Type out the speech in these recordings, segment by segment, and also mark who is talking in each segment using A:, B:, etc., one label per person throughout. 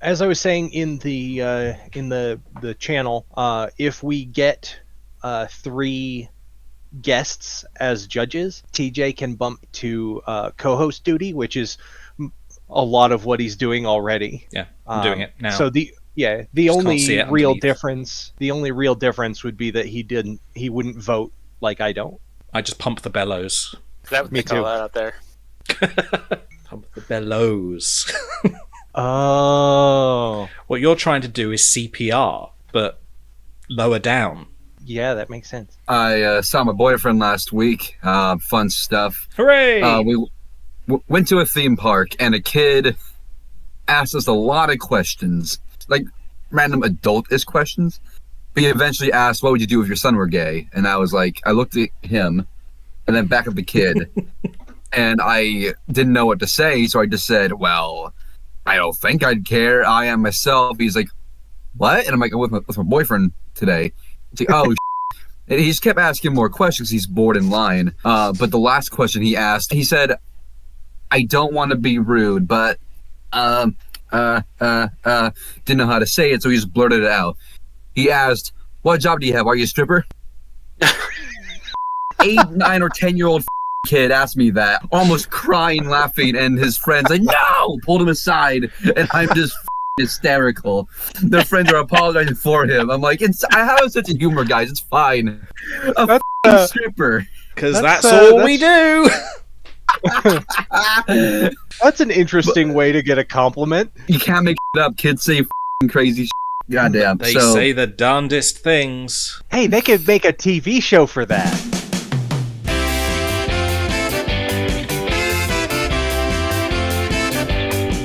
A: As I was saying in the channel, if we get 3 guests as judges, TJ can bump to co-host duty, which is a lot of what he's doing already.
B: Yeah, I'm doing it now.
A: So the
B: Just can't see it underneath.
A: the only real difference would be that he wouldn't vote like I don't.
B: I just pump the bellows.
C: That
A: Me
C: they call
A: too.
C: that out there.
B: Pump the bellows.
A: Oh,
B: What you're trying to do is CPR, but lower down.
A: yeah, that makes sense.
D: I saw my boyfriend last week. Fun stuff.
B: Hooray!
D: We went to a theme park, and a kid asked us a lot of questions, like random adult-ish questions. But he eventually asked, "What would you do if your son were gay?" And I was like, I looked at him, and then back at the kid, and I didn't know what to say, so I just said, "Well, I don't think I'd care. I am myself." He's like, "What?" And I'm like, "I'm with my boyfriend today." He's like, "Oh." And he just kept asking more questions. He's bored in line. But the last question he asked, he said, "I don't want to be rude, but didn't know how to say it, so he just blurted it out." He asked, "What job do you have? Are you a stripper?" 8, 9, or 10-year-old kid asked me that, almost crying, laughing, and his friends like, "No!" pulled him aside, and I'm just hysterical. Their friends are apologizing for him. I'm like, I have such a humor, guys. It's fine. A stripper.
B: Because
A: That's,
B: that's all
A: that's-
B: we do.
A: That's an interesting way to get a compliment.
D: You can't make it up. Kids say crazy. Goddamn.
B: They
D: So
B: say the darndest things.
A: Hey, they could make a TV show for that.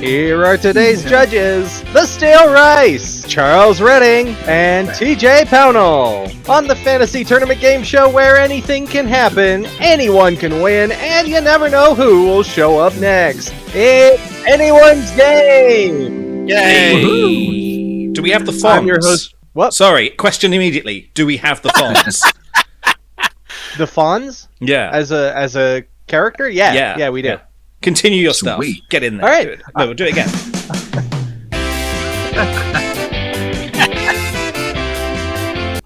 A: Here are today's judges: the Stale Rice, Charles Redding, and TJ Pownell. On the fantasy tournament game show where anything can happen, anyone can win, and you never know who will show up next. It's anyone's game!
C: Yay!
B: Do we have the fonts?
A: I'm your host. What?
B: Sorry, question immediately. Do we have the fonts?
A: The Fonz?
B: Yeah.
A: As a character? Yeah, we do.
B: yeah. Continue your stuff.
D: Sweet.
B: Get in there.
A: All right.
B: Do it. No, we'll do it again.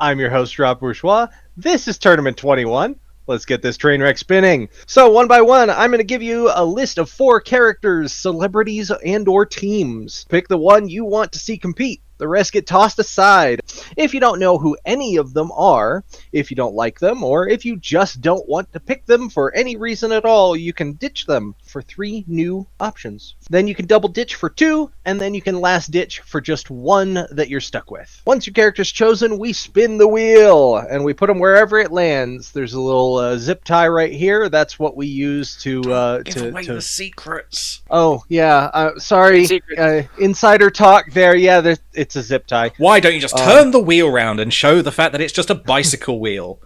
A: I'm your host, Rob Bourgeois. This is Tournament 21. Let's get this train wreck spinning. So, one by one, I'm going to give you a list of 4 characters, celebrities, and or teams. Pick the one you want to see compete. The rest get tossed aside. If you don't know who any of them are, if you don't like them, or if you just don't want to pick them for any reason at all, you can ditch them for 3 new options. Then you can double ditch for 2, and then you can last ditch for just 1 that you're stuck with. Once your character's chosen, we spin the wheel, and we put them wherever it lands. There's a little zip tie right here. That's what we use to...
B: Give away the secrets.
A: Oh, yeah. Sorry.
C: Secret.
A: Insider talk there. Yeah, it's a zip tie.
B: Why don't you just turn the wheel round and show the fact that it's just a bicycle wheel?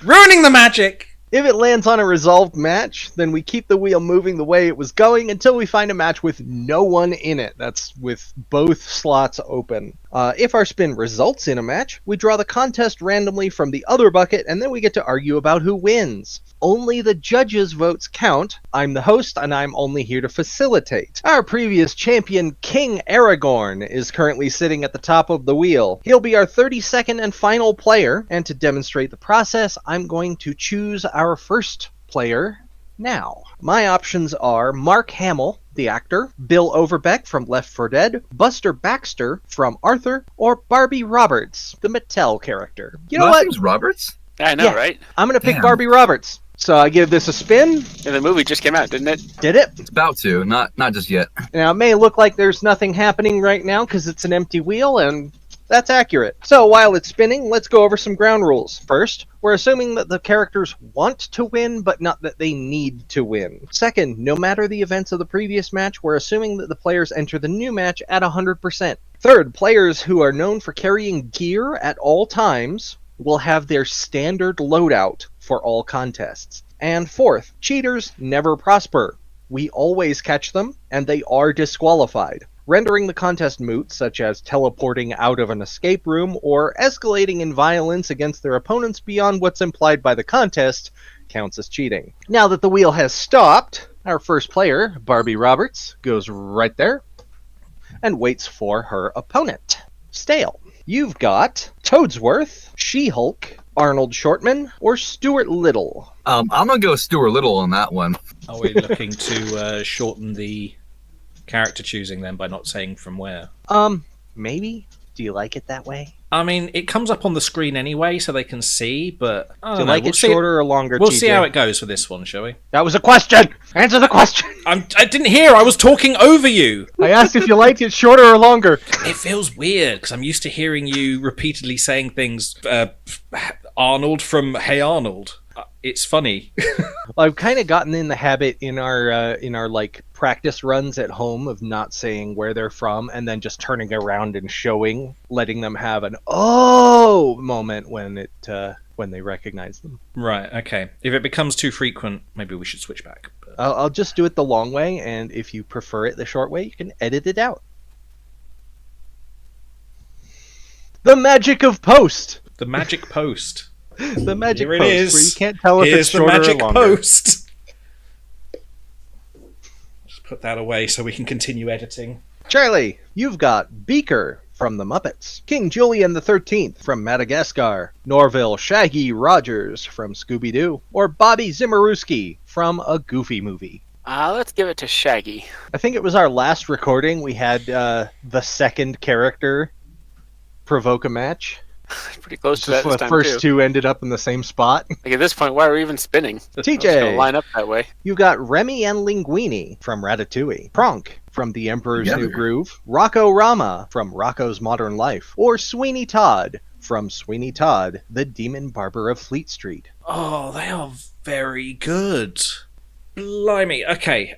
B: Ruining the magic!
A: If it lands on a resolved match, then we keep the wheel moving the way it was going until we find a match with no one in it. That's with both slots open. If our spin results in a match, we draw the contest randomly from the other bucket, and then we get to argue about who wins. Only the judges' votes count. I'm the host, and I'm only here to facilitate. Our previous champion, King Aragorn, is currently sitting at the top of the wheel. He'll be our 32nd and final player, and to demonstrate the process, I'm going to choose our first player now. My options are Mark Hamill, the actor, Bill Overbeck from Left 4 Dead, Buster Baxter from Arthur, or Barbie Roberts, the Mattel character. You know
D: last
A: what?
D: name's Roberts?
C: I know,
A: Yeah.
C: right?
A: I'm going to pick
D: Damn.
A: Barbie Roberts. So I give this a spin.
C: And the movie just came out, didn't it?
A: Did it?
D: It's about to. Not just yet.
A: Now, it may look like there's nothing happening right now because it's an empty wheel, and that's accurate. So while it's spinning, let's go over some ground rules. First, we're assuming that the characters want to win, but not that they need to win. Second, no matter the events of the previous match, we're assuming that the players enter the new match at 100%. Third, players who are known for carrying gear at all times will have their standard loadout for all contests. And fourth, cheaters never prosper. We always catch them, and they are disqualified. Rendering the contest moot, such as teleporting out of an escape room or escalating in violence against their opponents beyond what's implied by the contest, counts as cheating. Now that the wheel has stopped, our first player, Barbie Roberts, goes right there. and waits for her opponent. Stale. You've got Toadsworth, She-Hulk, Arnold Shortman, or Stuart Little.
D: I'm gonna go Stuart Little on that one.
B: Are we looking to shorten the character choosing then by not saying from where?
A: Maybe? Do you like it that way?
B: I mean, it comes up on the screen anyway, so they can see, but I
A: Do you
B: don't know.
A: like
B: We'll
A: it
B: see-
A: shorter or longer,
B: We'll
A: TJ?
B: see how it goes for this one, shall we?
A: That was a question! Answer the question!
B: I didn't hear. I was talking over you.
A: I asked if you liked it shorter or longer.
B: It feels weird because I'm used to hearing you repeatedly saying things. Arnold from Hey Arnold. It's funny.
A: Well, I've kind of gotten in the habit in our like practice runs at home of not saying where they're from and then just turning around and showing, letting them have an oh moment when they recognize them.
B: Right. Okay. If it becomes too frequent, maybe we should switch back. But
A: I'll just do it the long way, and if you prefer it the short way, you can edit it out. The magic of post.
B: the magic post.
A: The magic
B: Here it
A: post,
B: is.
A: where you can't tell if
B: Here's
A: it's
B: the
A: shorter
B: magic
A: or longer.
B: post. Just put that away so we can continue editing.
A: Charlie, you've got Beaker from the Muppets, King Julian the 13th from Madagascar, Norville Shaggy Rogers from Scooby-Doo, or Bobby Zimmerowski from a Goofy movie.
C: Let's give it to Shaggy.
A: I think it was our last recording we had the second character provoke a match.
C: Pretty close to
A: Just
C: that this
A: the
C: time,
A: first
C: too.
A: two ended up in the same spot.
C: Like, at this point, why are we even spinning?
A: TJ.
C: It's gonna line up that way.
A: You got Remy and Linguini from Ratatouille, Pronk from The Emperor's
D: Yeah.
A: New Groove, Rocco Rama from Rocco's Modern Life, or Sweeney Todd from Sweeney Todd, the Demon Barber of Fleet Street.
B: Oh, they are very good. Blimey. Okay.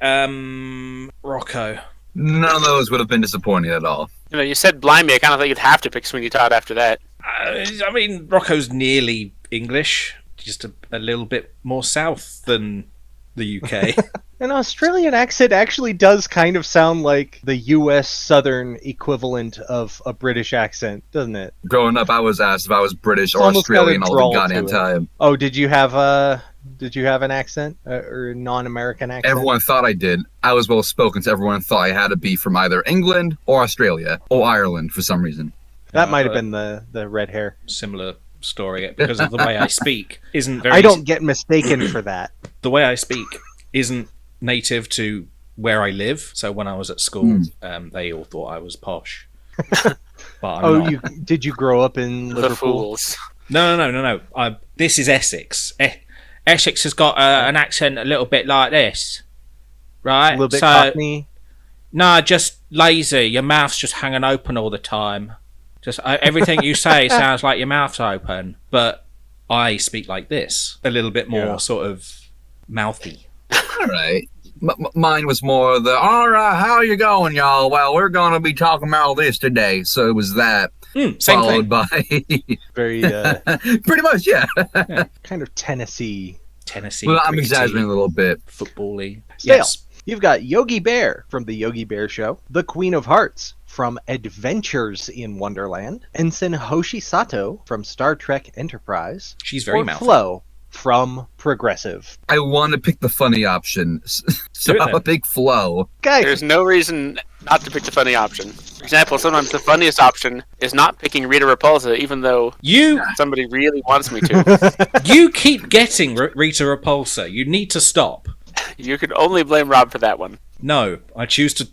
B: Rocco.
D: None of those would have been disappointing at all.
C: You know, you said Blimey. I kind of think you'd have to pick Sweeney Todd after that.
B: I mean, Rocco's nearly English, just a little bit more south than the UK.
A: An Australian accent actually does kind of sound like the US Southern equivalent of a British accent, doesn't it?
D: Growing up, I was asked if I was British
A: It's
D: or
A: almost got a
D: Australian all the
A: drawl
D: goddamn
A: to it.
D: time.
A: Oh, did you have an accent or a non-American accent?
D: Everyone thought I did. I was well spoken, so everyone thought I had to be from either England or Australia or Ireland for some reason.
A: That might have been the red hair.
B: Similar story because of the way I speak isn't very.
A: I don't get mistaken for that.
B: The way I speak isn't native to where I live. So when I was at school, they all thought I was posh. But I'm not.
A: Did you grow up in
C: The
A: Liverpool?
C: fools.
B: No. This is Essex. Essex has got an accent a little bit like this, right?
A: A little bit
B: so,
A: Cockney.
B: No, just lazy. Your mouth's just hanging open all the time. Just everything you say sounds like your mouth's open. But I speak like this, a little bit more
A: Yeah.
B: sort of mouthy.
D: All right. Mine was more the, all right, how you going, y'all? Well, we're going to be talking about this today. So it was that,
B: Same
D: followed
B: thing.
D: by...
A: Very
D: Pretty much, yeah.
A: kind of Tennessee.
B: Tennessee.
D: Well, I'm
B: gritty,
D: exaggerating a little bit.
B: Football-y.
A: Stale.
B: Yes.
A: You've got Yogi Bear from The Yogi Bear Show, the Queen of Hearts from Adventures in Wonderland, Ensign Hoshi Sato from Star Trek Enterprise,
B: She's very
A: or
B: mouthy.
A: Flo from Progressive.
D: I want to pick the funny option. So
B: Do it
D: I'll
B: then.
D: pick Flo.
A: Guys,
C: There's no reason not to pick the funny option. For example, sometimes the funniest option is not picking Rita Repulsa, even though
B: You
C: somebody really wants me to.
B: you keep getting Rita Repulsa. You need to stop.
C: You could only blame Rob for that one.
B: No, I choose to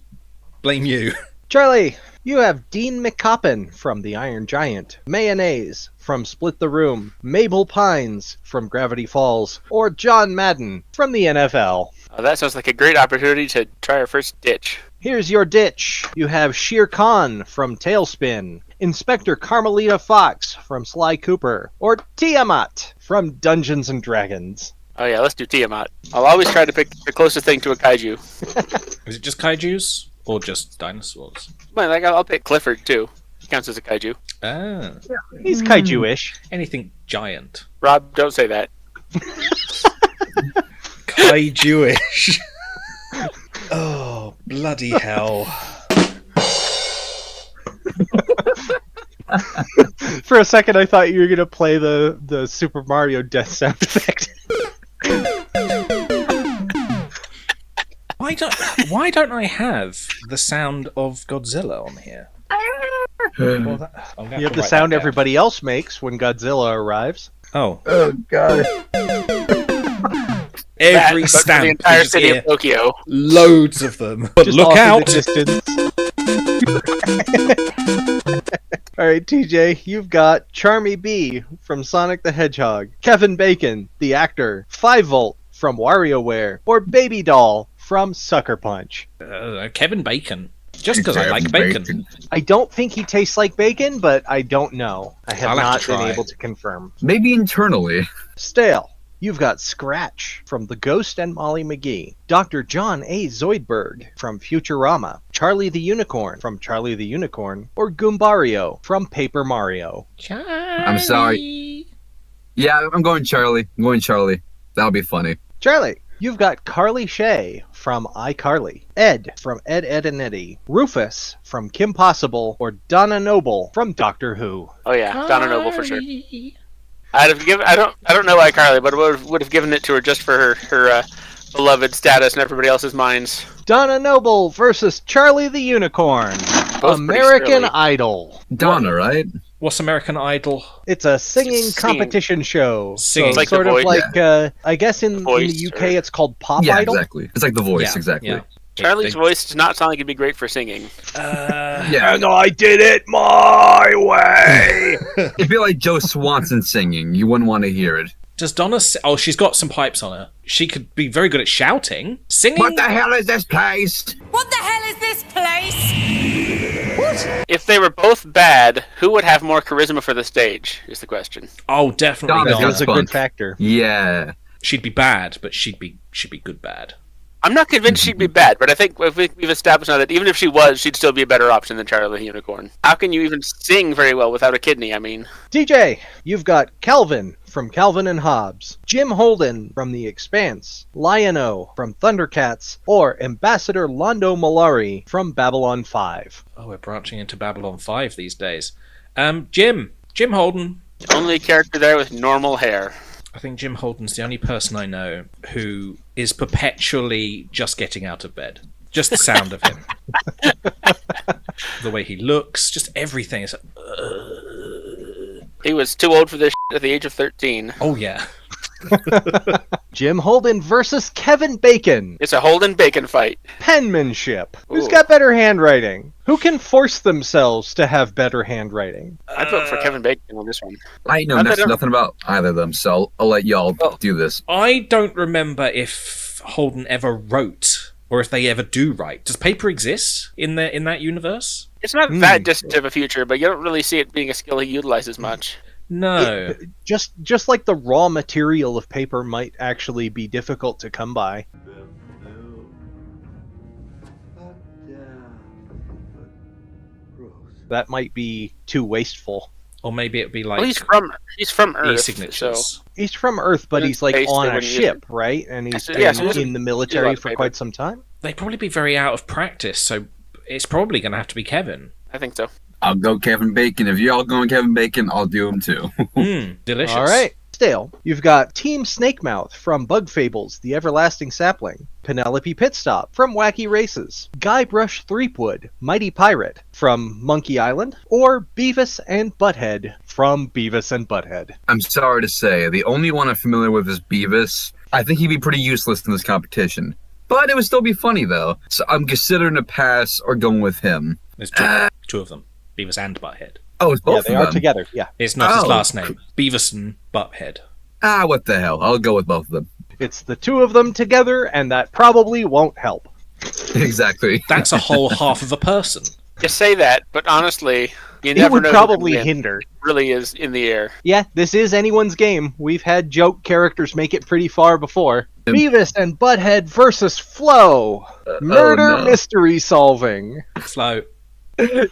B: blame you.
A: Charlie, you have Dean McCoppin from The Iron Giant, Mayonnaise from Split the Room, Mabel Pines from Gravity Falls, or John Madden from the NFL.
C: That sounds like a great opportunity to try our first ditch.
A: Here's your ditch. You have Shere Khan from Tailspin, Inspector Carmelita Fox from Sly Cooper, or Tiamat from Dungeons and Dragons.
C: Oh yeah, let's do Tiamat. I'll always try to pick the closest thing to a kaiju.
B: Is it just kaijus or just dinosaurs?
C: Well, like, I'll pick Clifford too. He counts as a kaiju.
B: Ah,
A: He's kaiju-ish.
B: anything giant.
C: Rob, don't say that.
B: Kaiju-ish. Oh, bloody hell.
A: For a second, I thought you were gonna play the Super Mario death sound effect.
B: Why Why don't I have the sound of Godzilla on here? Well, that, I'm gonna
A: You have the
B: write
A: sound
B: that down.
A: everybody else makes when Godzilla arrives.
B: Oh,
D: Oh god.
B: every
C: But for
B: stamp.
C: the entire
B: you just
C: city
B: hear
C: of Tokyo.
B: loads of them. But
A: Just
B: look
A: off in
B: out!
A: the distance. All right, TJ, you've got Charmy B from Sonic the Hedgehog, Kevin Bacon, the actor, 5-Volt from WarioWare, or Baby Doll from Sucker Punch.
B: Kevin Bacon. Just because I like bacon.
A: I don't think he tastes like bacon, but I don't know. I have
B: I'll have
A: not
B: to
A: been
B: try.
A: able to confirm.
D: Maybe internally.
A: Stale. You've got Scratch from The Ghost and Molly McGee, Dr. John A. Zoidberg from Futurama, Charlie the Unicorn from Charlie the Unicorn, or Goombario from Paper Mario.
D: I'm sorry. Yeah, I'm going Charlie. That'll be funny.
A: Charlie, you've got Carly Shay from iCarly, Ed from Ed, Edd and Eddy, Rufus from Kim Possible, or Donna Noble from Doctor Who.
C: Oh yeah, Donna Noble for sure. I'd have given. I don't know iCarly, but would have given it to her just for her beloved status in everybody else's minds.
A: Donna Noble versus Charlie the Unicorn.
C: Both pretty
A: American
C: silly.
A: Idol.
D: Donna, right?
B: What's American Idol?
A: It's a singing
C: Singing.
A: competition show.
B: Singing.
A: So
B: It's
C: like
A: sort
C: The
A: of
C: Voice.
A: like, I guess in the
C: Voice
A: UK
C: or-
A: it's called Pop
D: Yeah,
A: Idol.
D: exactly. It's like The Voice,
B: Yeah,
D: exactly.
B: yeah.
C: Charlie's
B: They-
C: voice does not sound like it'd be great for singing.
D: Yeah.
A: I did it my way.
D: It'd be like Joe Swanson singing. You wouldn't want to hear it.
B: Does Donna? Oh, she's got some pipes on her. She could be very good at shouting, singing.
D: What the hell is this place?
E: What the hell is this place?
C: If they were both bad, who would have more charisma for the stage? Is the question.
B: Oh, definitely
D: Donna's
B: Donna.
D: got
A: That's a
D: spunk.
A: good factor.
D: Yeah.
B: She'd be bad, but she'd be good bad.
C: I'm not convinced she'd be bad, but I think we've established now that even if she was, she'd still be a better option than Charlie the Unicorn. How can you even sing very well without a kidney? I mean,
A: DJ, you've got Calvin from Calvin and Hobbes, Jim Holden from The Expanse, Lion-O from Thundercats, or Ambassador Londo Mollari from Babylon 5.
B: Oh, we're branching into Babylon 5 these days. Jim Holden.
C: only character there with normal hair.
B: I think Jim Holden's the only person I know who is perpetually just getting out of bed. Just the sound of him. The way he looks, just everything. Is like,
C: He was too old for this at the age of 13.
B: oh, yeah.
A: Jim Holden versus Kevin Bacon.
C: It's a Holden Bacon fight.
A: Penmanship. Who's
C: Ooh.
A: got better handwriting? Who can force themselves to have better handwriting?
C: I'd vote for Kevin Bacon on this one.
D: I know
C: I don't-
D: nothing about either of them, so I'll let y'all do this.
B: I don't remember if Holden ever wrote, or if they ever do write. Does paper exist in that universe?
C: It's not that distant of a future, but you don't really see it being a skill he utilizes much.
B: No.
A: Just like the raw material of paper might actually be difficult to come by. That might be too wasteful.
B: Or maybe it'd be like
C: Well, he's from Earth, so
B: e-signatures.
A: He's from Earth, but
C: In
A: he's like
C: space,
A: on
C: they
A: a
C: wouldn't use
A: ship,
C: it.
A: right? And he's
C: So, yeah, so
A: been
C: there's
A: in the
C: a
A: military
C: lot of
A: for
C: paper.
A: quite some time.
B: They'd probably be very out of practice, so it's probably going to have to be Kevin.
C: I think so.
D: I'll go Kevin Bacon. If y'all going Kevin Bacon, I'll do him too.
B: Delicious.
A: All right. Stale. You've got Team Snakemouth from Bug Fables, The Everlasting Sapling, Penelope Pitstop from Wacky Races, Guybrush Threepwood, Mighty Pirate from Monkey Island, or Beavis and Butthead from Beavis and Butthead.
D: I'm sorry to say, the only one I'm familiar with is Beavis. I think he'd be pretty useless in this competition. But it would still be funny, though. So I'm considering a pass or going with him.
B: There's two of them. Beavis and Butthead.
D: Oh, it's both
A: Yeah, they
D: of
A: are
D: them.
A: together. Yeah.
B: It's not his
D: Oh.
B: last name. Beavis and Butthead.
D: Ah, what the hell. I'll go with both of them.
A: It's the two of them together, and that probably won't help.
D: Exactly.
B: That's a whole half of a person.
C: You say that, but honestly, you
A: It
C: never
A: would
C: know.
A: probably
C: who can win.
A: hinder.
C: It really is in the air.
A: Yeah, this is anyone's game. We've had joke characters make it pretty far before.
D: Um,
A: Beavis and Butthead versus Flo. Murder
D: no.
A: mystery solving.
B: Flo.
D: Yeah,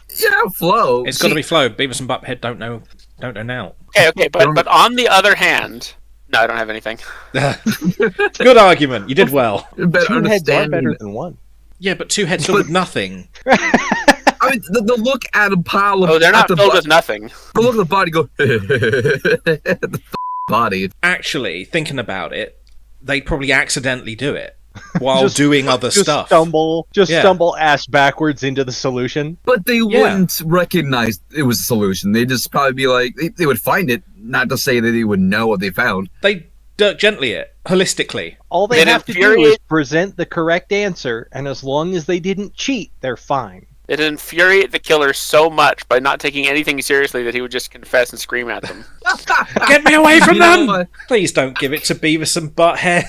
D: Flo.
B: It's got to be Flo. Beavis and Butthead don't know now.
C: Okay, but on the other hand, no, I don't have anything.
B: Good argument. You did well.
D: Better
A: Two heads are
D: understand.
A: better than one.
B: Yeah, but two heads filled with nothing.
D: I mean, the look at a pile of.
C: Oh, they're
D: at
C: not
D: the
C: filled
D: bo-
C: with nothing.
D: The look at the body go. the body.
B: Actually, thinking about it, they'd probably accidentally do it. while
A: Just-
B: doing other
A: Just
B: stuff. Yeah.
A: stumble ass backwards into the solution.
D: But they
B: Yeah.
D: wouldn't recognize it was a solution. They'd just probably be like, they would find it, not to say that they would know what they found.
B: They dirt gently it holistically.
A: All they
C: It
A: have to do
C: infuriates-
A: is present the correct answer, and as long as they didn't cheat, they're fine.
C: It'd infuriate the killer so much by not taking anything seriously that he would just confess and scream at them.
B: Get me away from
D: You know
B: them!
D: what?
B: Please don't give it to Beavis and Butthead.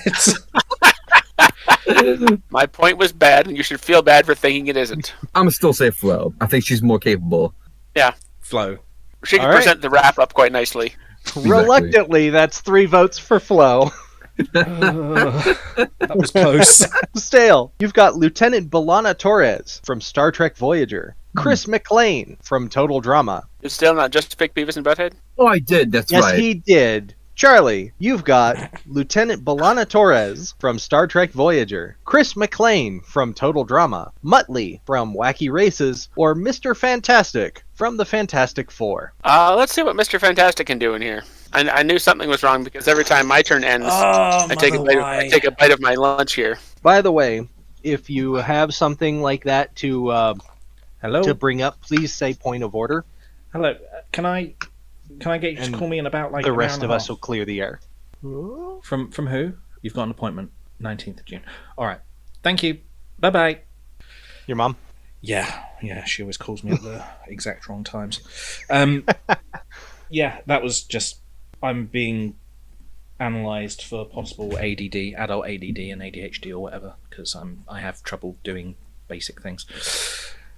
C: My point was bad, and you should feel bad for thinking it isn't.
D: I'm gonna still say Flo. I think she's more capable.
B: Flow.
C: She can
A: All right.
C: present the wrap up quite nicely.
A: Reluctantly, that's 3 votes for Flo.
B: That was close.
A: Stale, you've got Lieutenant B'Elanna Torres from Star Trek Voyager, Chris McLean from Total Drama.
C: It's still not just to pick Beavis and Butthead?
D: Oh, I did. That's
A: Yes,
D: right.
A: he did. Charlie, you've got Lieutenant B'Elanna Torres from Star Trek Voyager, Chris McLean from Total Drama, Muttley from Wacky Races, or Mr. Fantastic from the Fantastic Four.
C: Let's see what Mr. Fantastic can do in here. I knew something was wrong because every time my turn ends, I take a bite of my lunch here.
A: By the way, if you have something like that to
B: Hello?
A: bring up, please say point of order.
B: Hello. Can I get you to
A: And
B: call me in about like
A: The
B: an
A: rest
B: hour
A: of
B: and a
A: us
B: half?
A: will clear the air.
B: From who? You've got an appointment. 19th of June. All right. Thank you. Bye-bye.
A: Your mom?
B: Yeah, she always calls me at the exact wrong times. Yeah, that was just I'm being analysed for possible ADD, adult ADD and ADHD or whatever, because I have trouble doing basic things.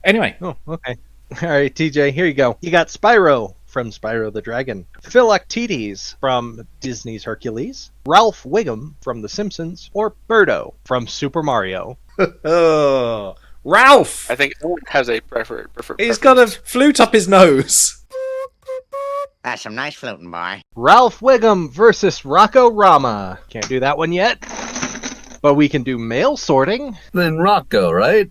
B: Anyway,
A: Oh, okay. All right, TJ, here you go. You got Spyro from Spyro the Dragon, Philoctetes from Disney's Hercules, Ralph Wiggum from The Simpsons, or Birdo from Super Mario.
B: Ralph!
C: I think someone has a preferred.
B: He's got a flute up his nose.
F: That's some nice floating, boy.
A: Ralph Wiggum versus Rocco Rama. Can't do that one yet. But we can do mail sorting.
D: Then Rocco, right?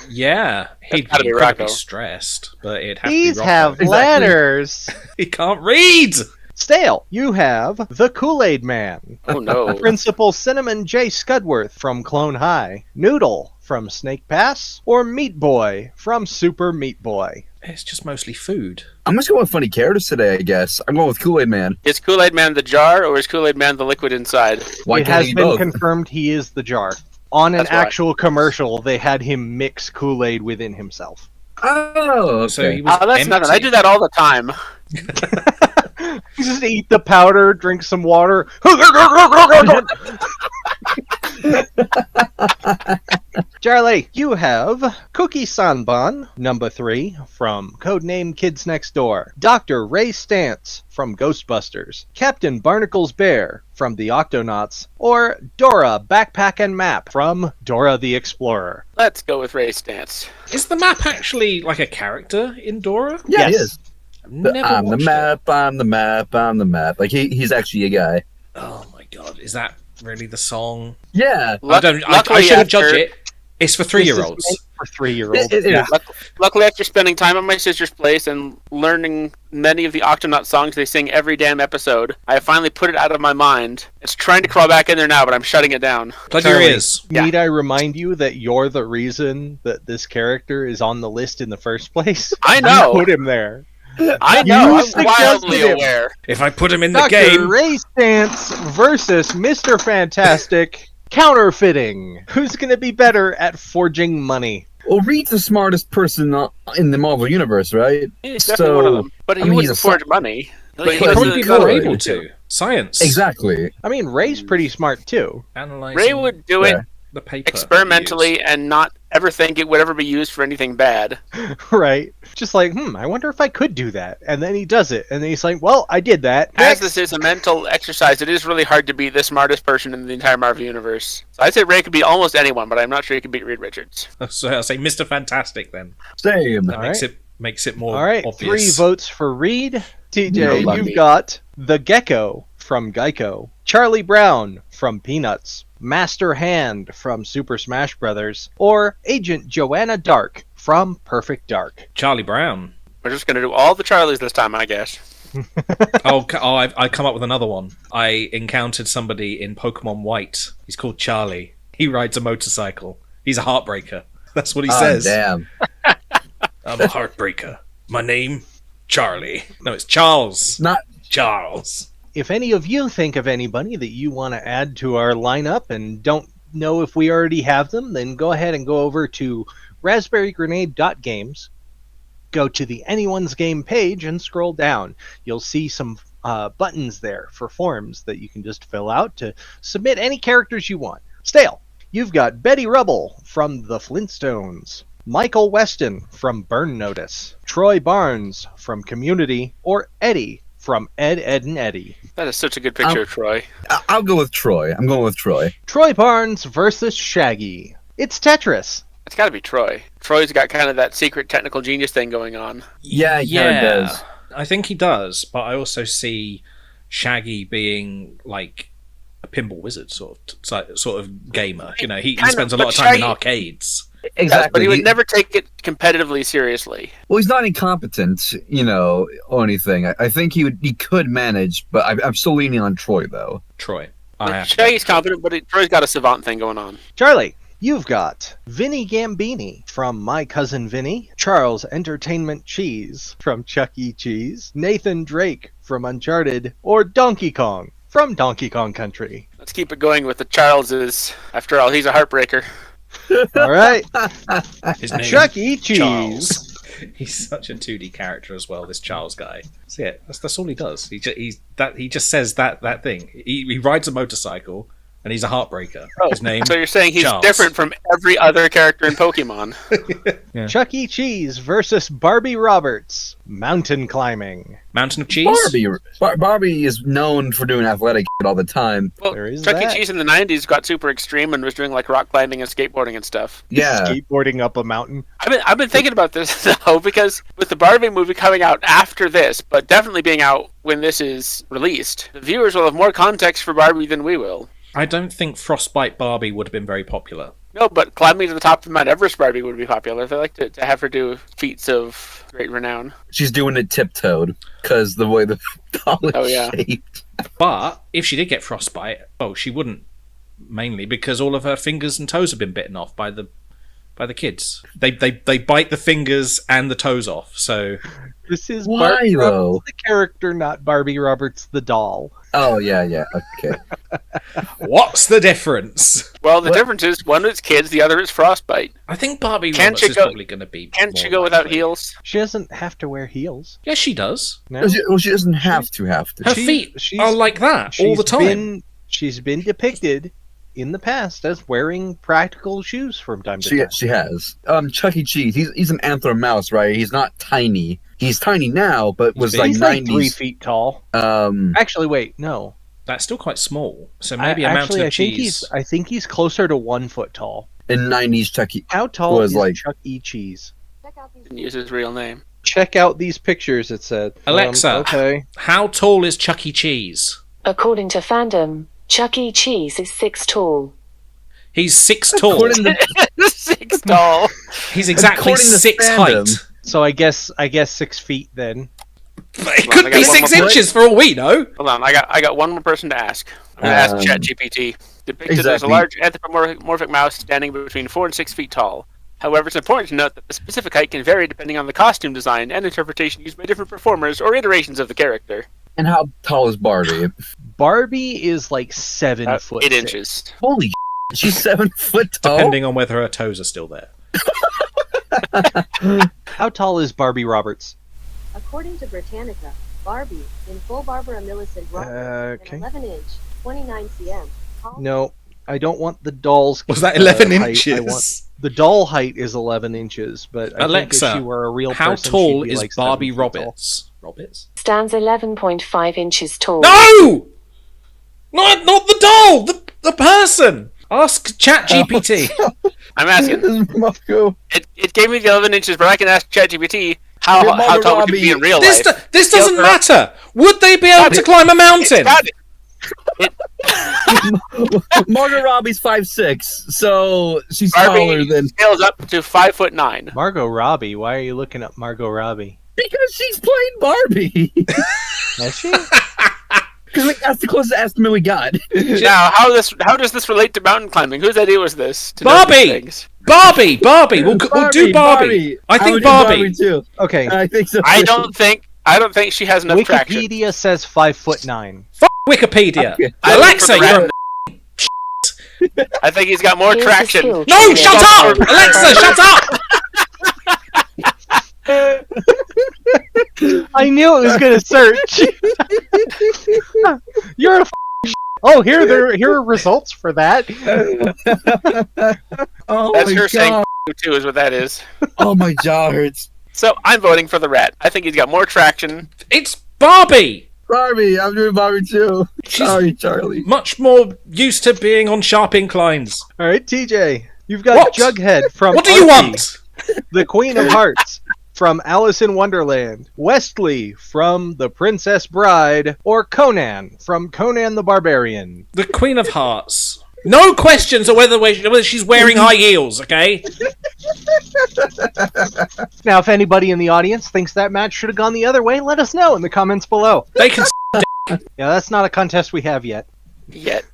B: Yeah, he'd
C: gotta
B: be
C: be
B: incredibly
C: Rocco.
B: stressed, but it'd have
A: These
B: to be Rocco.
A: have letters.
B: He can't read!
A: Stale, you have the Kool-Aid Man.
C: Oh no.
A: Principal Cinnamon J. Scudworth from Clone High, Noodle from Snake Pass, or Meat Boy from Super Meat Boy.
B: It's just mostly food.
D: I'm just going with funny characters today, I guess. I'm going with Kool-Aid Man.
C: Is Kool-Aid Man the jar, or is Kool-Aid Man the liquid inside?
D: Why
A: It
D: can't
A: has
D: he
A: been
D: both?
A: confirmed he is the jar. On an
C: That's right.
A: actual commercial, they had him mix Kool-Aid within himself.
D: Oh, okay.
B: So he was
C: Oh, that's
B: empty.
C: nothing. I do that all the time.
A: You just eat the powder, drink some water. Charlie, you have Cookie Sanban, number 3, from Codename Kids Next Door, Dr. Ray Stantz from Ghostbusters, Captain Barnacle's Bear from The Octonauts, or Dora Backpack and Map from Dora the Explorer.
C: Let's go with Ray Stance.
B: Is the map actually like a character in Dora?
D: Yeah, he
A: Yes.
D: is.
B: I've never
D: I'm the
B: watched it.
D: map, I'm the map, I'm the map. Like, he's actually a guy.
B: Oh my god, is that really the song?
D: Yeah.
B: I
C: Luckily,
B: shouldn't judge
C: after-
B: it. It's for 3-year-olds.
A: This is meant for 3-year-olds.
D: It is.
C: Luckily, after spending time at my sister's place and learning many of the Octonaut songs they sing every damn episode, I have finally put it out of my mind. It's trying to crawl back in there now, but I'm shutting it down.
B: Plug your
A: Charlie,
B: ears.
C: Yeah.
A: Need I remind you that you're the reason that this character is on the list in the first place?
C: I know.
A: You put him there.
C: I know. I'm
A: suggested
C: wildly
A: him.
C: aware.
B: If I put him in the
A: Dr.
B: game,
A: Ray Stantz versus Mr. Fantastic. Counterfeiting. Who's going to be better at forging money?
D: Well, Reed's the smartest person in the Marvel Universe, right?
C: He's definitely one of them. But he
D: I mean,
C: wouldn't
D: he's a
C: forge money.
D: but
C: He
D: he's
B: he'd
C: doesn't-
B: probably be
D: good.
B: more able to. Science.
D: Exactly.
A: I mean, Ray's pretty smart too,
B: Analyzing
C: Ray would do it
D: Yeah.
B: the paper.
C: experimentally and not ever think it would ever be used for anything bad.
A: right? Just like, I wonder if I could do that. And then he does it. And then he's like, well, I did that.
C: As
A: Next.
C: this is a mental exercise, it is really hard to be the smartest person in the entire Marvel Universe. So I'd say Ray could beat almost anyone, but I'm not sure he could beat Reed Richards.
B: So I'll say Mr. Fantastic then.
D: Same.
B: That
A: All
B: makes it more
A: All right,
B: obvious.
A: 3 votes for Reed. TJ,
D: You're lucky.
A: you've got the Gecko from Geico, Charlie Brown from Peanuts, Master Hand from Super Smash Bros., or Agent Joanna Dark from Perfect Dark.
B: Charlie Brown.
C: We're just going to do all the Charlies this time, I guess.
B: I come up with another one. I encountered somebody in Pokemon White. He's called Charlie. He rides a motorcycle. He's a heartbreaker. That's what he
D: Oh,
B: says.
D: damn.
B: I'm a heartbreaker. My name, Charlie. No, it's Charles.
D: Not
B: Charles.
A: If any of you think of anybody that you want to add to our lineup and don't know if we already have them, then go ahead and go over to raspberrygrenade.games, go to the Anyone's Game page and scroll down. You'll see some buttons there for forms that you can just fill out to submit any characters you want. Stale, you've got Betty Rubble from The Flintstones, Michael Weston from Burn Notice, Troy Barnes from Community, or Eddie from Ed, Ed, and Eddie.
C: That is such a good picture of Troy.
D: I'll go with Troy. I'm going with Troy.
A: Troy Barnes versus Shaggy. It's Tetris.
C: It's got to be Troy. Troy's got kind of that secret technical genius thing going on.
D: Yeah, he kinda does.
B: I think he does, but I also see Shaggy being like a pinball wizard sort of gamer. You know, he spends a lot of time in arcades.
D: Exactly.
C: But he would never take it competitively seriously.
D: Well, he's not incompetent, or anything. I think he could manage, but I'm still leaning on Troy, though.
B: Troy.
C: Shaggy's competent, but Troy's got a savant thing going on.
A: Charlie, you've got Vinny Gambini from My Cousin Vinny, Charles Entertainment Cheese from Chuck E. Cheese, Nathan Drake from Uncharted, or Donkey Kong from Donkey Kong Country.
C: Let's keep it going with the Charleses. After all, he's a heartbreaker.
A: All right.
B: His name,
A: Chuck E. Cheese.
B: Charles. He's such a 2D character as well, this Charles guy. That's it. That's all he does. He just says that thing. He rides a motorcycle and he's a heartbreaker. His name.
C: So you're saying he's
B: Charles.
C: different from every other character in Pokemon?
A: Chuck E. Cheese versus Barbie Roberts. Mountain climbing.
B: Mountain of Cheese?
D: Barbie is known for doing athletic shit all the time.
C: Well,
A: There is
C: Chuck E.
A: that.
C: Cheese in the 90s got super extreme and was doing like rock climbing and skateboarding and stuff.
D: Yeah.
A: Skateboarding up a mountain.
C: I've been thinking about this though, because with the Barbie movie coming out after this, but definitely being out when this is released, the viewers will have more context for Barbie than we will.
B: I don't think Frostbite Barbie would have been very popular.
C: No, but climbing to the top of Mount Everest Barbie would be popular. They like to have her do feats of great renown.
D: She's doing it tiptoed because the way the doll is
C: Oh, yeah.
D: shaped.
B: But if she did get frostbite, she wouldn't. Mainly because all of her fingers and toes have been bitten off by the kids. They bite the fingers and the toes off. So
A: This is
D: Why,
A: Barbie
D: though?
A: Roberts, the character, not Barbie Roberts, the doll.
D: Oh, yeah, okay.
B: what's the difference?
C: Well, the difference is one is kids, the other is frostbite.
B: I think Barbie
C: Can't
B: Roberts
C: you
B: is
C: go-
B: probably going to be.
C: Can't
B: more
C: you go without
B: likely.
C: heels?
A: She doesn't have to wear heels.
B: Yes, she does.
A: No?
D: She doesn't have to.
B: Her
A: She's-
B: feet
A: she's-
B: are like that all the time.
A: She's been depicted in the past as wearing practical shoes from time to time.
D: She has. Chuck E. Cheese, he's an anthro-mouse, right? He's not tiny. He's tiny now, but was
B: big.
D: like
A: He's
D: 90s.
A: like 3 feet tall. Actually, wait, no.
B: That's still quite small. So maybe a mountain
A: Actually,
B: of cheese.
A: I think he's closer to 1 foot tall.
D: in 90s Chuck E.
A: How tall
D: Was
A: is
D: like-
A: Chuck E. Cheese?
C: Didn't use his real name.
A: Check out these pictures, it said.
B: Alexa.
A: Okay.
B: How tall is Chuck E. Cheese?
G: According to fandom, Chuck E. Cheese is 6 tall.
B: He's 6 tall.
D: According to
C: 6 tall.
B: He's exactly
D: according to
B: 6
D: fandom.
B: height.
A: So I guess 6 feet then.
B: It
C: Well, I
B: could
C: got
B: be
C: one
B: 6
C: more
B: inches for all we know.
C: Hold on, I got one more person to ask. I'm going to ask ChatGPT. Depicted as a
D: exactly.
C: large anthropomorphic mouse standing between 4 and 6 feet tall. However, it's important to note that the specific height can vary depending on the costume design and interpretation used by different performers or iterations of the character.
D: And how tall is Barbie?
A: Barbie is like 7 foot
C: 8
A: 6.
C: inches.
D: Holy she's 7 foot tall?
B: Depending on whether her toes are still there.
A: How tall is Barbie Roberts?
H: According to Britannica, Barbie, in full Barbara Millicent Roberts,
A: Okay.
H: an 11-inch, 29 cm. tall-
A: No, I don't want the doll's.
B: Was that 11
A: height.
B: inches?
A: I want the doll height is 11 inches, but I think if
B: Alexa,
A: she were a real
B: how
A: person,
B: tall
A: she'd be
B: is
A: like 7
B: Barbie
A: feet tall.
B: Roberts? Roberts?
G: Stands 11.5 inches tall.
B: No! Not the doll! The person! Ask ChatGPT.
C: I'm asking.
D: This is Marco.
C: It gave me the 11 inches, but I can ask ChatGPT how
D: Margot
C: tall would you be in real
B: This,
C: life?
B: this doesn't
C: Scale-
B: matter. Would they be able to climb a mountain?
C: Got it.
D: Margot Robbie's 5'6", so she's
C: Barbie
D: taller than...
C: scales up to 5'9".
A: Margot Robbie. Why are you looking up Margot Robbie?
D: Because she's playing Barbie.
A: Is she?
D: Because like, that's the closest estimate we got.
C: Now, how does this relate to mountain climbing? Whose idea was this? To know
B: Barbie!
C: these things?
B: Barbie! We'll do Barbie. I think
D: would do
B: Barbie.
D: too.
A: Okay,
D: I think so.
C: I don't think she has enough traction.
A: Wikipedia says 5'9".
B: Wikipedia.
D: Okay.
C: I looked for
B: Alexa,
C: the
B: you're...
C: random- I think he's got more
G: Here's the
C: traction.
G: skill
B: No,
G: tree.
B: shut up! Alexa, shut up!
A: I knew it was gonna search. You're a Oh, here are results for that.
D: Oh
C: That's
D: my
C: her saying
D: God.
C: too, is what that is.
D: Oh, my jaw hurts.
C: So I'm voting for the rat. I think he's got more traction.
B: It's Barbie!
D: Barbie, I'm doing Barbie too. Sorry, Charlie.
B: Much more used to being on sharp inclines.
A: All right, TJ, you've got
B: What?
A: Jughead from
B: What do you
A: Archie,
B: want?
A: the Queen of Hearts from Alice in Wonderland, Westley from The Princess Bride, or Conan from Conan the Barbarian.
B: The Queen of Hearts. No questions on whether she's wearing high heels, okay?
A: Now, if anybody in the audience thinks that match should have gone the other way, let us know in the comments below.
B: They can
A: Yeah, that's not a contest we have yet.
C: Yet.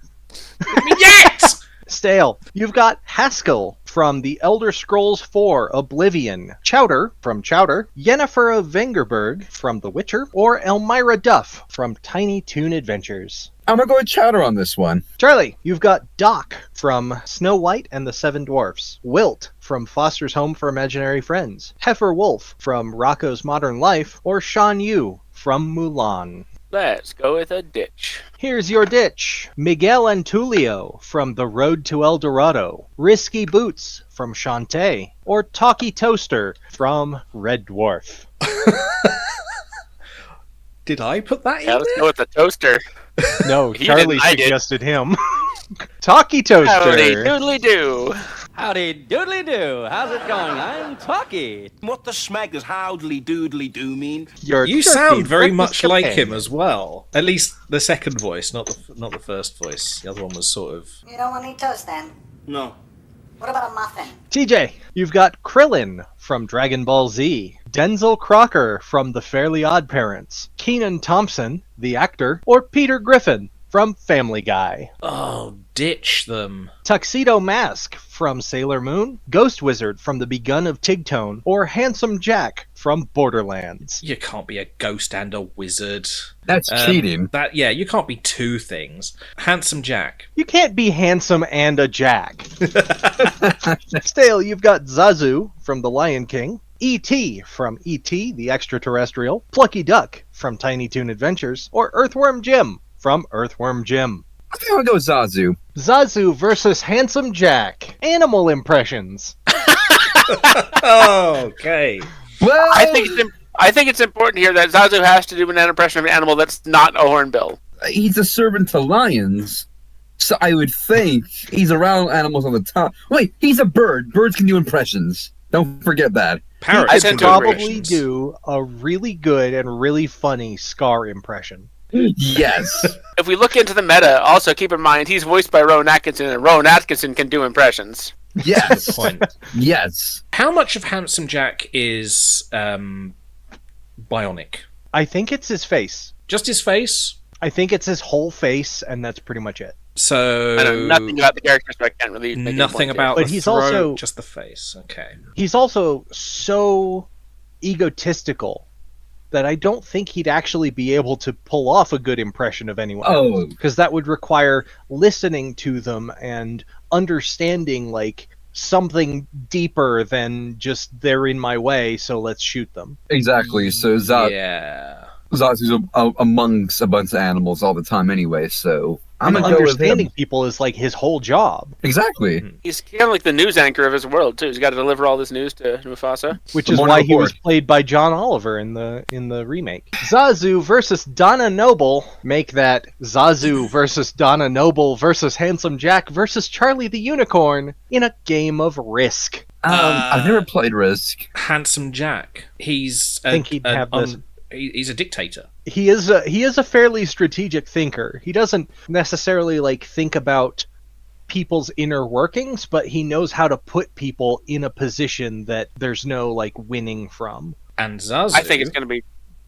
B: yet!
A: Stale. You've got Haskell from The Elder Scrolls IV Oblivion, Chowder from Chowder, Yennefer of Vengerberg from The Witcher, or Elmira Duff from Tiny Toon Adventures.
D: I'm gonna go with Chowder on this one.
A: Charlie, you've got Doc from Snow White and the Seven Dwarfs, Wilt from Foster's Home for Imaginary Friends, Heifer Wolf from Rocco's Modern Life, or Shan Yu from Mulan.
C: Let's go with a ditch.
A: Here's your ditch. Miguel Antulio from The Road to El Dorado, Risky Boots from Shantae, or Talkie Toaster from Red Dwarf.
B: Did I put that in
C: Yeah, let's
B: there?
C: go with the toaster.
A: No,
C: He
A: Charlie
C: didn't, I did.
A: suggested him. Talkie
C: Howdy
A: Toaster.
C: doodly do.
I: Howdy doodly do. How's it going? I'm Talkie. What the smack does howdly doodly do mean?
A: Your
B: You
A: turkey
B: sound very
A: breakfast
B: much like
A: companion.
B: him as well. At least the second voice, not the first voice. The other one was sort of...
F: You don't want any toast then?
I: No.
F: What about a muffin?
A: TJ, you've got Krillin from Dragon Ball Z, Denzel Crocker from The Fairly Odd Parents, Keenan Thompson, the actor, or Peter Griffin from Family Guy.
B: Oh, ditch them.
A: Tuxedo Mask from Sailor Moon, Ghost Wizard from The Begun of Tigtone, or Handsome Jack from Borderlands.
B: You can't be a ghost and a wizard.
D: That's cheating.
B: Yeah, you can't be two things. Handsome Jack.
A: You can't be handsome and a Jack. Stale, you've got Zazu from The Lion King, E.T. from E.T. the Extraterrestrial, Plucky Duck from Tiny Toon Adventures, or Earthworm Jim from Earthworm Jim.
D: I think I'll go with Zazu.
A: Zazu versus Handsome Jack. Animal impressions.
B: Okay.
D: Well,
C: I think it's important here that Zazu has to do an impression of an animal that's not a hornbill.
D: he's a servant to lions, so I would think he's around animals all the time. Wait, he's a bird. Birds can do impressions. Don't forget that.
B: Parrots
A: He
C: can
A: could
C: do
A: probably
C: impressions.
A: do a really good and really funny Scar impression.
D: Yes.
C: If we look into the meta, also keep in mind he's voiced by Rowan Atkinson, and Rowan Atkinson can do impressions.
D: Yes.
B: Point.
D: Yes.
B: How much of Handsome Jack is bionic?
A: I think it's his face.
B: Just his face?
A: I think it's his whole face, and that's pretty much it.
B: So
C: I know nothing about the character, so I can't really make any
B: nothing
C: point
B: about
A: But
B: the
A: he's
B: throat,
A: also-
B: just the face. Okay.
A: He's also so egotistical that I don't think he'd actually be able to pull off a good impression of anyone.
D: Oh,
A: Because that would require listening to them and understanding, like, something deeper than just they're in my way, so let's shoot them.
D: exactly. So
B: Yeah.
D: Zazu's amongst a bunch of animals all the time anyway, so I'm
A: And
D: going to go with
A: understanding
D: him.
A: people is, like, his whole job,
D: Exactly.
C: He's kind of like the news anchor of his world too. He's got to deliver all this news to Mufasa.
A: which
D: The
A: is
D: morning
A: why he was
D: report.
A: played by John Oliver in the remake. Zazu versus Donna Noble. Make that Zazu versus Donna Noble versus Handsome Jack versus Charlie the Unicorn in a game of Risk.
D: I've never played Risk.
B: Handsome Jack. He's
A: I think he'd have this.
B: He's a dictator.
A: He is a fairly strategic thinker. He doesn't necessarily like think about people's inner workings, but he knows how to put people in a position that there's no like winning from.
B: And Zazu
C: I think it's going to be.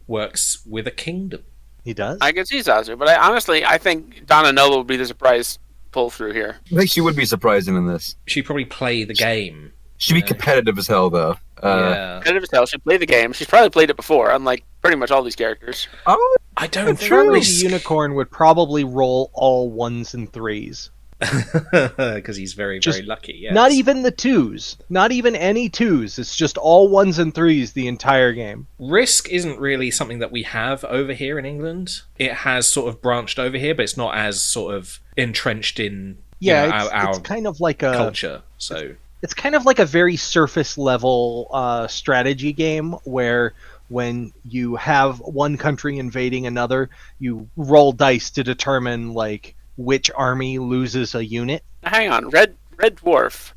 B: works with a kingdom.
A: He does?
C: I can see Zazu, but I think Donna Noble would be the surprise pull through here.
D: I think she would be surprising in this.
B: She'd probably play the game.
D: She'd be competitive as hell, though.
B: Yeah.
C: Competitive as hell. She played the game. She's probably played it before, unlike pretty much all these characters.
D: Oh,
B: I don't
A: Charlie the
B: think
A: Unicorn would probably roll all 1s and 3s.
B: because he's very,
A: Just
B: very lucky. Yes.
A: Not even the 2s. Not even any 2s. It's just all 1s and 3s the entire game.
B: Risk isn't really something that we have over here in England. It has sort of branched over here, but it's not as sort of entrenched in our
A: it's kind of like a
B: culture. So
A: it's kind of like a very surface level strategy game where when you have one country invading another, you roll dice to determine like which army loses a unit.
C: Now, hang on, Red Dwarf.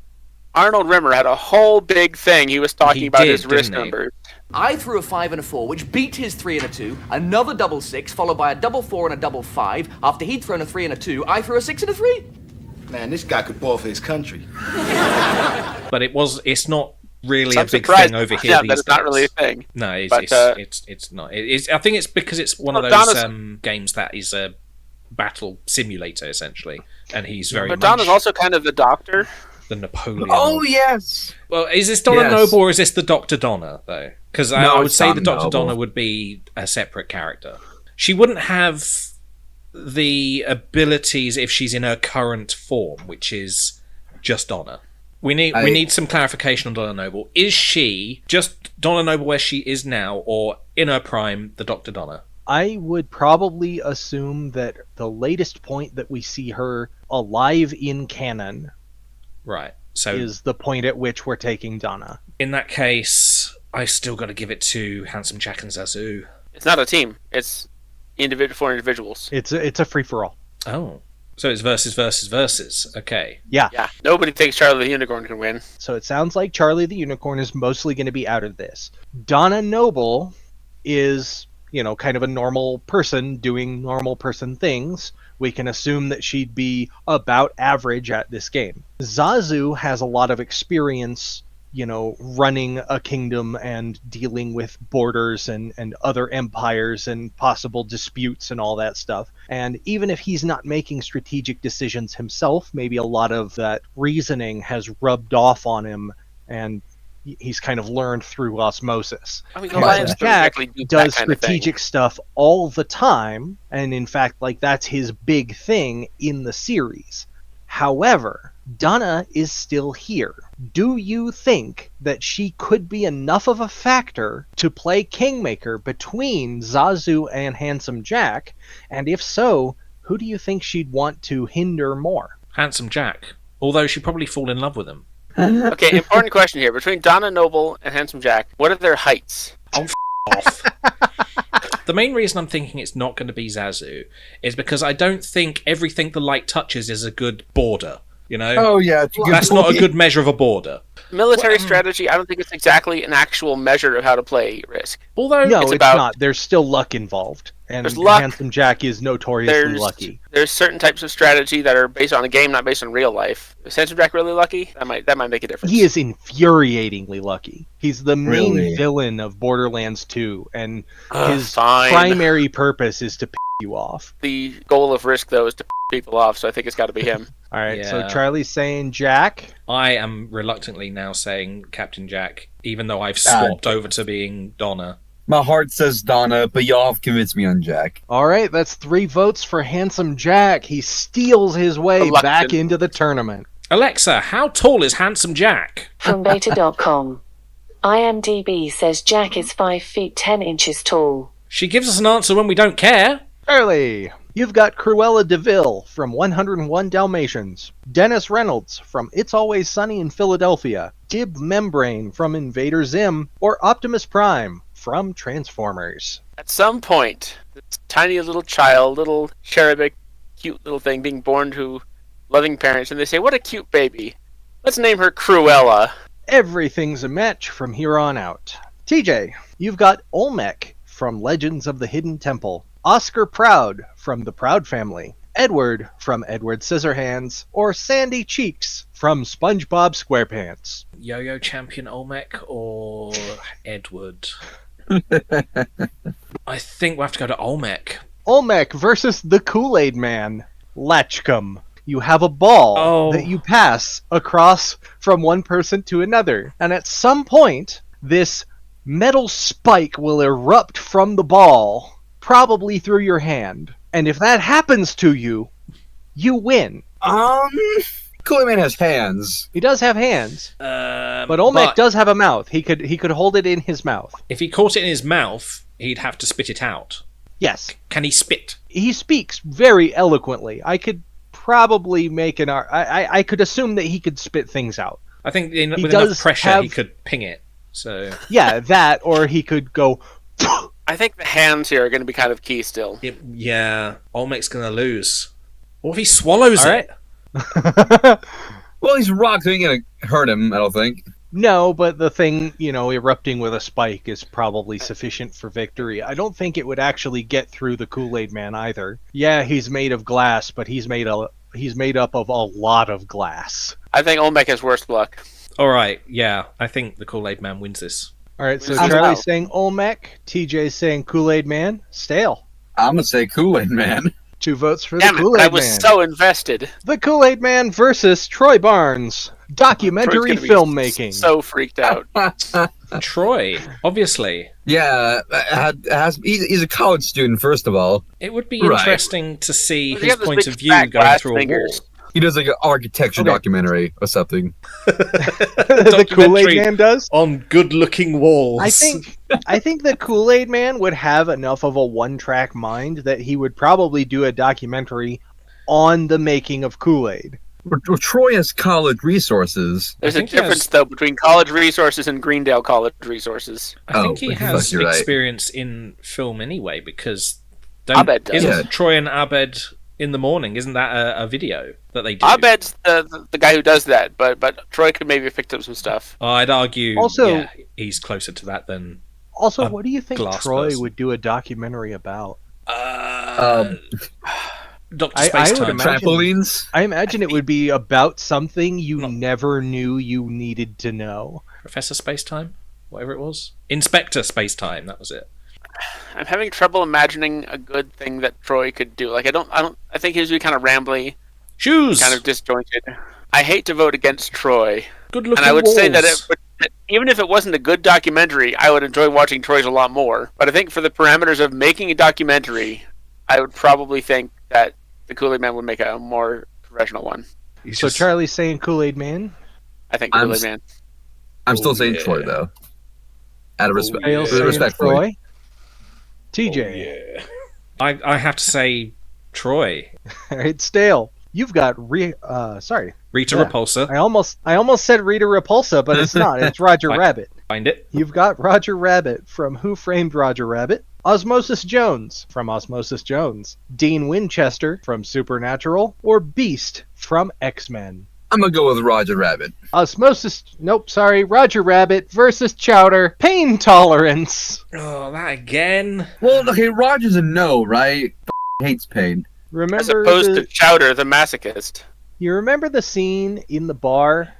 C: Arnold Rimmer had a whole big thing. He was talking about his risk numbers.
J: I threw a 5 and a 4, which beat his 3 and a 2, another double 6, followed by a double 4 and a double 5. After he'd thrown a 3 and a 2, I threw a 6 and a 3.
I: Man, this guy could ball for his country.
B: but it's not really
C: I'm
B: a big
C: surprised
B: thing over here.
C: that
B: these
C: it's not
B: days.
C: really a thing.
B: No, it's not. I think it's because it's one of those games that is a battle simulator essentially, and he's very.
C: But
B: much
C: Donna's also kind of the doctor.
B: The Napoleon.
D: Oh yes.
B: Well, is this Donna Noble or is this the Dr. Donna though? Because I would say the Dr. Donna would be a separate character. She wouldn't have the abilities if she's in her current form, which is just Donna. We need some clarification on Donna Noble. Is she just Donna Noble where she is now, or in her prime, the Dr. Donna?
A: I would probably assume that the latest point that we see her alive in canon,
B: right, so
A: is the point at which we're taking Donna.
B: In that case, I still got to give it to Handsome Jack and Zazu.
C: It's not a team. It's for individuals.
A: It's a free for all.
B: Oh, so it's versus. Okay.
A: Yeah.
C: Nobody thinks Charlie the Unicorn can win.
A: So it sounds like Charlie the Unicorn is mostly going to be out of this. Donna Noble is, kind of a normal person doing normal person things. We can assume that she'd be about average at this game. Zazu has a lot of experience, running a kingdom and dealing with borders and other empires and possible disputes and all that stuff. And even if he's not making strategic decisions himself, maybe a lot of that reasoning has rubbed off on him and he's kind of learned through osmosis. Jack does strategic stuff all the time, and in fact, that's his big thing in the series. However, Donna is still here. Do you think that she could be enough of a factor to play Kingmaker between Zazu and Handsome Jack? And if so, who do you think she'd want to hinder more?
B: Handsome Jack. Although she'd probably fall in love with him.
C: Okay, important question here. Between Donna Noble and Handsome Jack, what are their heights?
B: Oh, off. The main reason I'm thinking it's not going to be Zazu is because I don't think everything the light touches is a good border.
D: Oh yeah,
B: that's not a good measure of a border.
C: Military strategy, I don't think it's exactly an actual measure of how to play Risk.
B: Although
A: no, it's not. There's still luck involved, and Handsome Jack is notoriously lucky.
C: There's certain types of strategy that are based on a game, not based on real life. Is Handsome Jack really lucky? That might make a difference.
A: He is infuriatingly lucky. He's the main villain of Borderlands 2, and his primary purpose is to piss you off.
C: The goal of Risk, though, is to piss people off, so I think it's got to be him.
A: All right, so Charlie's saying Jack.
B: I am reluctantly now saying Captain Jack, even though I've swapped over to being Donna.
D: My heart says Donna, but y'all have convinced me on Jack.
A: All right, that's 3 votes for Handsome Jack. He steals his way back into the tournament.
B: Alexa, how tall is Handsome Jack?
G: From beta.com. IMDb says Jack is 5 feet 10 inches tall.
B: She gives us an answer when we don't care.
A: Charlie, you've got Cruella DeVille from 101 Dalmatians, Dennis Reynolds from It's Always Sunny in Philadelphia, Dib Membrane from Invader Zim, or Optimus Prime from Transformers.
C: At some point, this tiny little child, little cherubic, cute little thing being born to loving parents, and they say, what a cute baby. Let's name her Cruella.
A: Everything's a match from here on out. TJ, you've got Olmec from Legends of the Hidden Temple, Oscar Proud from the Proud Family, Edward from Edward Scissorhands, or Sandy Cheeks from SpongeBob SquarePants.
B: Yo-Yo Champion Olmec or Edward? I think we'll have to go to Olmec.
A: Olmec versus the Kool-Aid Man, Latchcomb. You have a ball that you pass across from one person to another, and at some point, this metal spike will erupt from the ball, probably through your hand. And if that happens to you, you win.
D: Kool-Aid Man has hands.
A: He does have hands, but Olmec does have a mouth. He could hold it in his mouth.
B: If he caught it in his mouth, he'd have to spit it out.
A: Yes.
B: Can he spit?
A: He speaks very eloquently. I could probably make I could assume that he could spit things out.
B: I think with enough pressure, he could ping it. So
A: yeah, that, or he could go.
C: I think the hands here are going to be kind of key still.
B: Yeah, Olmec's going to lose. What if he swallows it?
D: Well, he's rock, so he ain't going to hurt him, I don't think.
A: No, but the thing, erupting with a spike is probably sufficient for victory. I don't think it would actually get through the Kool-Aid Man either. Yeah, he's made of glass, but he's made up of a lot of glass.
C: I think Olmec has worse luck.
B: All right, yeah, I think the Kool-Aid Man wins this.
A: All right, so Charlie's saying Olmec, TJ's saying Kool-Aid Man, Stale.
D: I'm going to say Kool-Aid Man.
A: 2 votes for the Kool-Aid Man.
C: I was so invested.
A: The Kool-Aid Man versus Troy Barnes. Documentary filmmaking.
C: So freaked out.
B: Troy, obviously.
D: Yeah, he's a college student, first of all.
B: It would be interesting to see his point of view going through a wall.
D: He does like an architecture documentary or something.
A: The Kool-Aid Man does?
B: On good-looking walls.
A: I think the Kool-Aid Man would have enough of a one-track mind that he would probably do a documentary on the making of Kool-Aid.
D: Well, Troy has college resources.
C: There's a difference, though, between college resources and Greendale College resources.
B: I think he has experience in film anyway, because
C: Abed does.
B: Isn't Troy and Abed in the morning? Isn't that a video that they do?
C: Abed's the guy who does that, but Troy could maybe have picked up some stuff.
B: I'd argue also, he's closer to that than...
A: Also, what do you think Troy would do a documentary about?
B: Dr. Spacetime.
D: Trampolines?
A: I imagine it would be about something you never knew you needed to know.
B: Professor Spacetime? Whatever it was. Inspector Spacetime, that was it.
C: I'm having trouble imagining a good thing that Troy could do. Like, I think he would be kind of rambly.
B: Shoes!
C: Kind of disjointed. I hate to vote against Troy.
B: Good looking
C: And I would
B: walls.
C: say that even if it wasn't a good documentary, I would enjoy watching Troy's a lot more. But I think for the parameters of making a documentary, I would probably think that the Kool-Aid Man would make a more professional one.
A: So Charlie's saying Kool-Aid Man?
C: I think Kool-Aid Man.
D: I'm still saying Troy, though. Out of respect.
A: Troy? TJ?
B: I have to say Troy.
A: It's Stale. You've got Rita
B: Repulsa.
A: I almost said Rita Repulsa, but it's not. It's Roger Rabbit.
B: Find it.
A: You've got Roger Rabbit from Who Framed Roger Rabbit, Osmosis Jones from Osmosis Jones, Dean Winchester from Supernatural, or Beast from X-Men.
D: I'm gonna go with Roger Rabbit.
A: Roger Rabbit versus Chowder, Pain Tolerance.
B: Oh, that again?
D: Well, okay, Roger's a no, right? Hates pain.
A: Remember
C: as opposed to Chowder, the masochist.
A: You remember the scene in the bar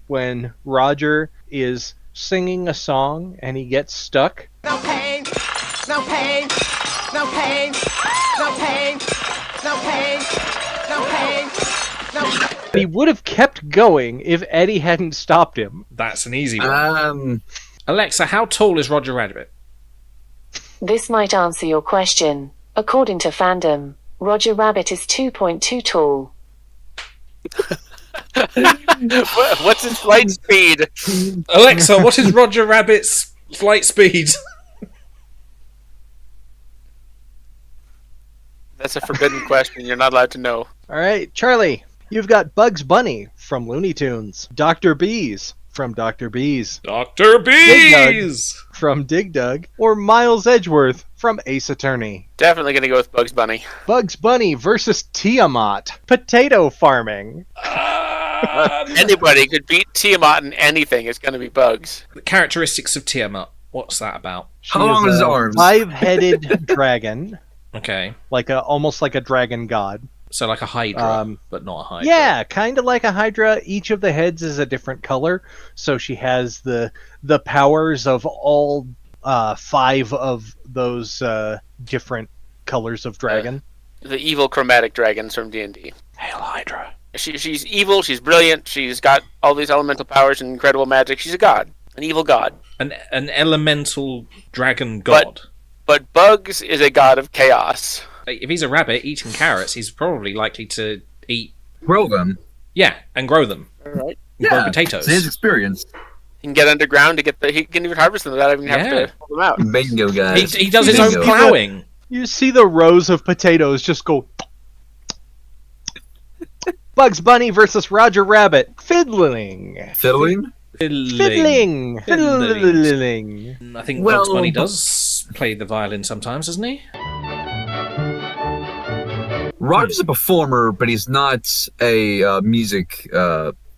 A: when Roger is singing a song and he gets stuck?
E: No pain, no pain, no pain, no pain, no pain, no pain, no.
A: He would have kept going if Eddie hadn't stopped him.
B: That's an easy one. Alexa, how tall is Roger Rabbit?
G: This might answer your question. According to fandom, Roger Rabbit is 2.2 tall.
C: What's his flight speed?
B: Alexa, what is Roger Rabbit's flight speed?
C: That's a forbidden question. You're not allowed to know.
A: All right, Charlie, you've got Bugs Bunny from Looney Tunes, Dr. Bees from Dr. Bees,
B: Dr. Bees
A: from Dig Dug, or Miles Edgeworth from Ace Attorney.
C: Definitely going to go with Bugs Bunny.
A: Bugs Bunny versus Tiamat, potato farming.
C: Anybody could beat Tiamat in anything. It's going to be Bugs.
B: The characteristics of Tiamat. What's that about?
D: How long is his arms?
A: 5-headed dragon.
B: Okay.
A: Almost like a dragon god.
B: So like a Hydra, but not a Hydra.
A: Yeah, kind of like a Hydra. Each of the heads is a different color, so she has the powers of all 5 of those different colors of dragon.
C: The evil chromatic dragons from D&D.
B: Hail Hydra.
C: She's evil, she's brilliant, she's got all these elemental powers and incredible magic. She's a god. An evil god.
B: An elemental dragon god.
C: But Bugs is a god of chaos.
B: If he's a rabbit eating carrots, he's probably likely to
D: grow them.
B: Yeah, and grow them.
C: Right.
B: Grow potatoes.
D: It's his experience.
C: He can get underground he can even harvest them without even having to pull them out.
D: Bingo, guys.
B: He does his own plowing.
A: You see the rows of potatoes just go. Bugs Bunny versus Roger Rabbit. Fiddling.
D: Fiddling?
A: Fiddling.
B: I think Bugs Bunny does play the violin sometimes, doesn't he?
D: Roger's a performer, but he's not a music.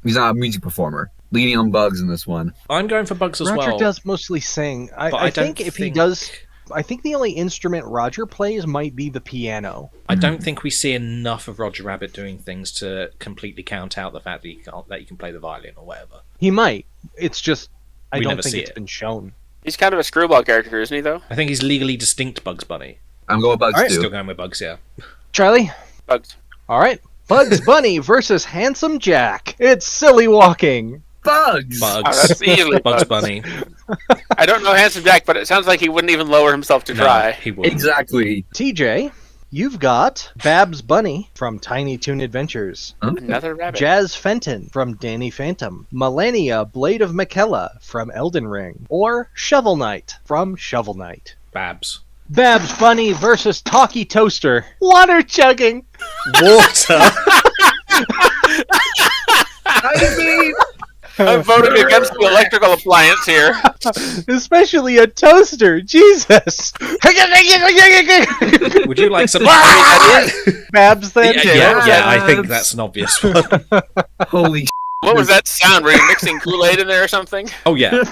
D: He's not a music performer. Leading on Bugs in this one.
B: I'm going for Bugs as well.
A: Roger does mostly sing. I think if he does, I think the only instrument Roger plays might be the piano.
B: I don't think we see enough of Roger Rabbit doing things to completely count out the fact that he can play the violin or whatever.
A: He might. It's just I
B: We
A: don't
B: never
A: think
B: see
A: it's
B: it.
A: been shown.
C: He's kind of a screwball character, isn't he, though?
B: I think he's legally distinct Bugs Bunny.
D: I'm going with Bugs too.
B: Still going with Bugs, yeah.
A: Charlie?
C: Bugs.
A: All right. Bugs Bunny versus Handsome Jack. It's silly walking.
D: Bugs.
C: Oh, that's easily
B: Bugs Bunny.
C: I don't know Handsome Jack, but it sounds like he wouldn't even lower himself to try.
B: He wouldn't.
D: Exactly.
A: TJ, you've got Babs Bunny from Tiny Toon Adventures.
C: Another rabbit.
A: Jazz Fenton from Danny Phantom. Melania Blade of Mikella from Elden Ring. Or Shovel Knight from Shovel Knight.
B: Babs.
A: Babs Bunny versus Talkie Toaster. Water chugging.
B: Water?
C: I'm voting against the electrical appliance here.
A: Especially a toaster. Jesus.
B: Would you like some...
A: Babs then?
B: Yeah, I think that's an obvious one.
D: Holy
C: What was that sound? Were you mixing Kool-Aid in there or something?
B: Oh, yeah.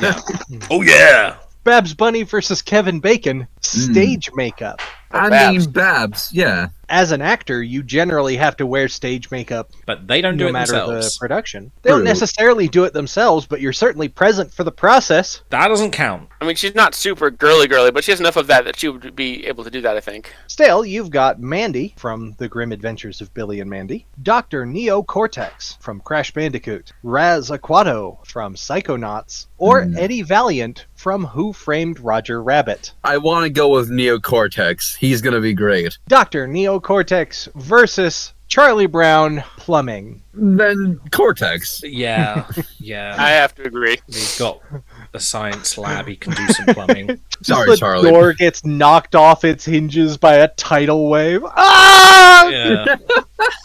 B: Oh, yeah.
A: Babs Bunny versus Kevin Bacon. Stage makeup.
D: I mean, Babs, yeah.
A: As an actor, you generally have to wear stage makeup.
B: But they don't do
A: no
B: it
A: matter
B: themselves.
A: the production. They don't necessarily do it themselves, but you're certainly present for the process.
B: That doesn't count.
C: I mean, she's not super girly, but she has enough of that she would be able to do that, I think.
A: Still, you've got Mandy from The Grim Adventures of Billy and Mandy, Dr. Neo Cortex from Crash Bandicoot, Raz Aquato from Psychonauts, or Eddie Valiant from Who Framed Roger Rabbit.
D: I want to go with Neocortex. He's going to be great.
A: Dr. Neo Cortex versus Charlie Brown Plumbing.
D: Then Cortex.
B: Yeah.
C: I have to agree.
B: He's got a science lab. He can do some plumbing.
D: Sorry,
A: the
D: Charlie.
A: door gets knocked off its hinges by a tidal wave. Ah!
B: Yeah.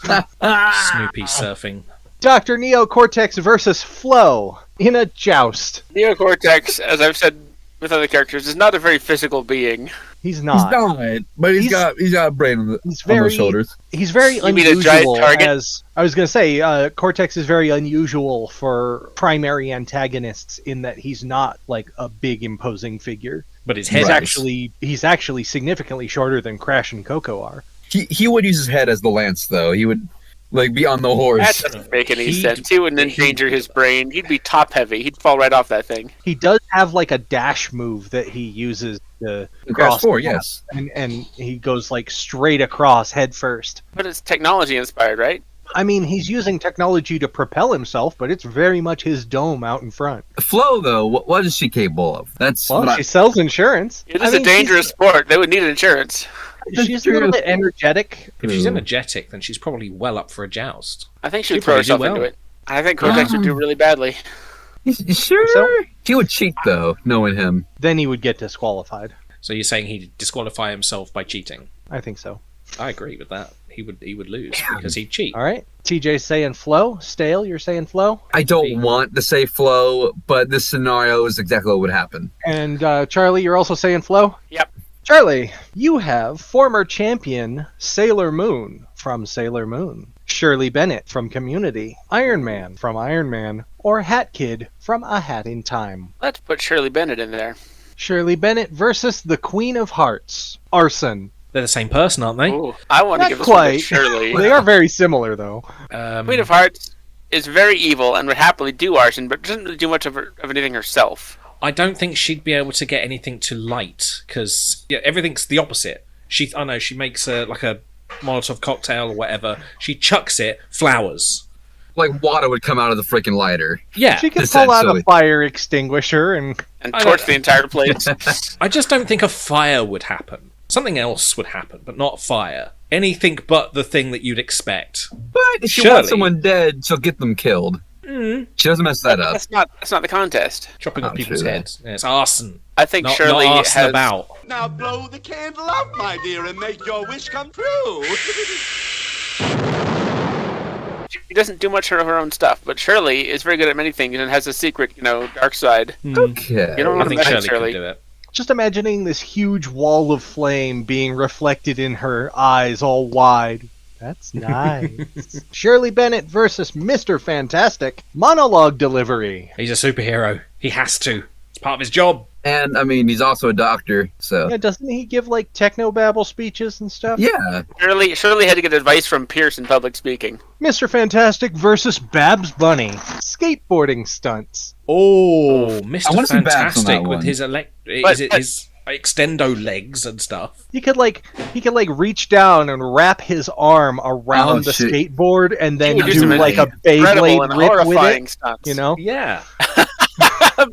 B: Snoopy surfing.
A: Dr. Neo Cortex versus Flo in a joust.
C: Neocortex, as I've said with other characters, is not a very physical being.
A: He's not.
D: He's not, but he's got a brain on
A: He's
D: on
A: very
D: those shoulders.
A: He's very
C: You mean a giant
A: unusual.
C: target?
A: As I was going to say, Cortex is very unusual for primary antagonists in that he's not like a big imposing figure.
B: But his
A: He's
B: head
A: he's actually significantly shorter than Crash and Coco are.
D: He would use his head as the lance, though. He would be on the horse.
C: That doesn't make any sense. He wouldn't endanger his brain. He'd be top heavy. He'd fall right off that thing.
A: He does have like a dash move that he uses to
D: Crash
A: cross
D: 4,
A: the map,
D: yes.
A: and he goes like straight across head first.
C: But it's technology inspired, right?
A: I mean, he's using technology to propel himself, but it's very much his dome out in front.
D: Flo, though, what is she capable of? That's
A: Well,
D: what
A: she sells insurance.
C: It is a dangerous sport. They would need insurance.
A: She's a little bit energetic.
B: If she's energetic, then she's probably well up for a joust.
C: I think she'd
B: She'd
C: throw
B: probably do
C: herself
B: well.
C: into it. I think Cortex would do really badly.
D: You sure?
A: So?
D: He would cheat, though, knowing him.
A: Then he would get disqualified.
B: So you're saying he'd disqualify himself by cheating?
A: I think so.
B: I agree with that. He would lose because he'd cheat.
A: All right. TJ's saying Flo. Stale, you're saying Flo.
D: I don't want to say Flo, but this scenario is exactly what would happen.
A: And Charlie, you're also saying Flo?
C: Yep.
A: Charlie, you have former champion Sailor Moon from Sailor Moon, Shirley Bennett from Community, Iron Man from Iron Man, or Hat Kid from A Hat in Time.
C: Let's put Shirley Bennett in there.
A: Shirley Bennett versus the Queen of Hearts, Arson.
B: They're the same person, aren't they?
C: Ooh, I want to
A: Not
C: give this one
A: quite.
C: to Shirley.
A: They are very similar, though.
C: Queen of Hearts is very evil and would happily do arson, but doesn't really do much of anything herself.
B: I don't think she'd be able to get anything to light because everything's the opposite. She makes a Molotov cocktail or whatever. She chucks it, flowers.
D: Like water would come out of the freaking lighter.
B: Yeah.
A: She could pull out a fire extinguisher and
C: torch the entire place.
B: I just don't think a fire would happen. Something else would happen, but not fire. Anything but the thing that you'd expect.
D: But if she wants someone dead, she'll get them killed.
B: Mm.
D: She doesn't mess that up.
C: That's not the contest.
B: Chopping off people's heads. Yeah, it's arson.
C: I think
B: not,
C: Shirley
B: not arson
C: has...
B: about.
K: Now blow the candle out, my dear, and make your wish come true.
C: She doesn't do much of her own stuff, but Shirley is very good at many things and has a secret, dark side.
D: Okay.
C: You don't want to
B: think
C: mess
B: Shirley
C: Shirley.
B: can do it.
A: just imagining this huge wall of flame being reflected in her eyes all wide. That's nice. Shirley Bennett versus Mr. Fantastic. Monologue delivery.
B: He's a superhero. He has to. It's part of his job.
D: And, I mean, he's also a doctor, so...
A: Yeah, doesn't he give, like, technobabble speeches and stuff?
D: Yeah.
C: Shirley had to get advice from Pierce in public speaking.
A: Mr. Fantastic versus Babs Bunny. Skateboarding stunts.
B: Oh, Mr.
D: see Babs on
B: Fantastic
D: that
B: with
D: one.
B: his his extendo legs and stuff.
A: He could reach down and wrap his arm around the
D: shit.
A: skateboard and then
C: He would do
A: do
C: some
A: like a
C: incredible
A: Beyblade
C: and
A: rip with
C: horrifying
A: it.
C: stunts.
A: You know?
B: Yeah.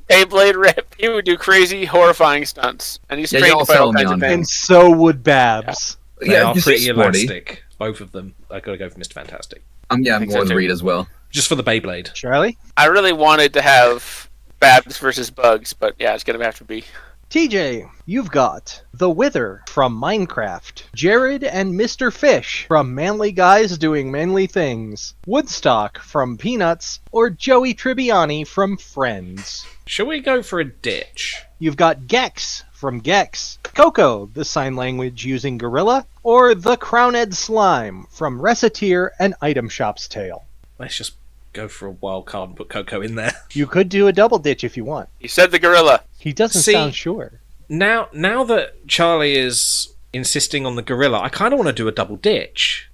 C: Beyblade rip. He would do crazy, horrifying stunts, and he's
D: Yeah,
C: trained
D: y'all
C: by all
D: sell me
C: kinds of
D: on
C: things.
A: And so would Babs.
B: They are
D: he's
B: pretty
D: sporty.
B: elastic, both of them. I gotta go for Mr. Fantastic.
D: I'm
C: think
D: going
C: so,
D: with
C: too.
D: Reed as well.
B: Just for the Beyblade.
A: Charlie?
C: I really wanted to have Babs versus Bugs, but yeah, it's gonna have to be.
A: TJ, you've got The Wither from Minecraft, Jared and Mr. Fish from Manly Guys Doing Manly Things, Woodstock from Peanuts, or Joey Tribbiani from Friends.
B: Shall we go for a ditch?
A: You've got Gex from Gex, Coco, the sign language using Gorilla, or The Crowned Slime from Reciteer and Item Shop's Tale.
B: Let's just go for a wild card and put Coco in there.
A: You could do a double ditch if you want.
C: He said the gorilla.
A: He doesn't
B: See-
A: sound sure.
B: Now that Charlie is insisting on the gorilla, I kind of want to do a double ditch.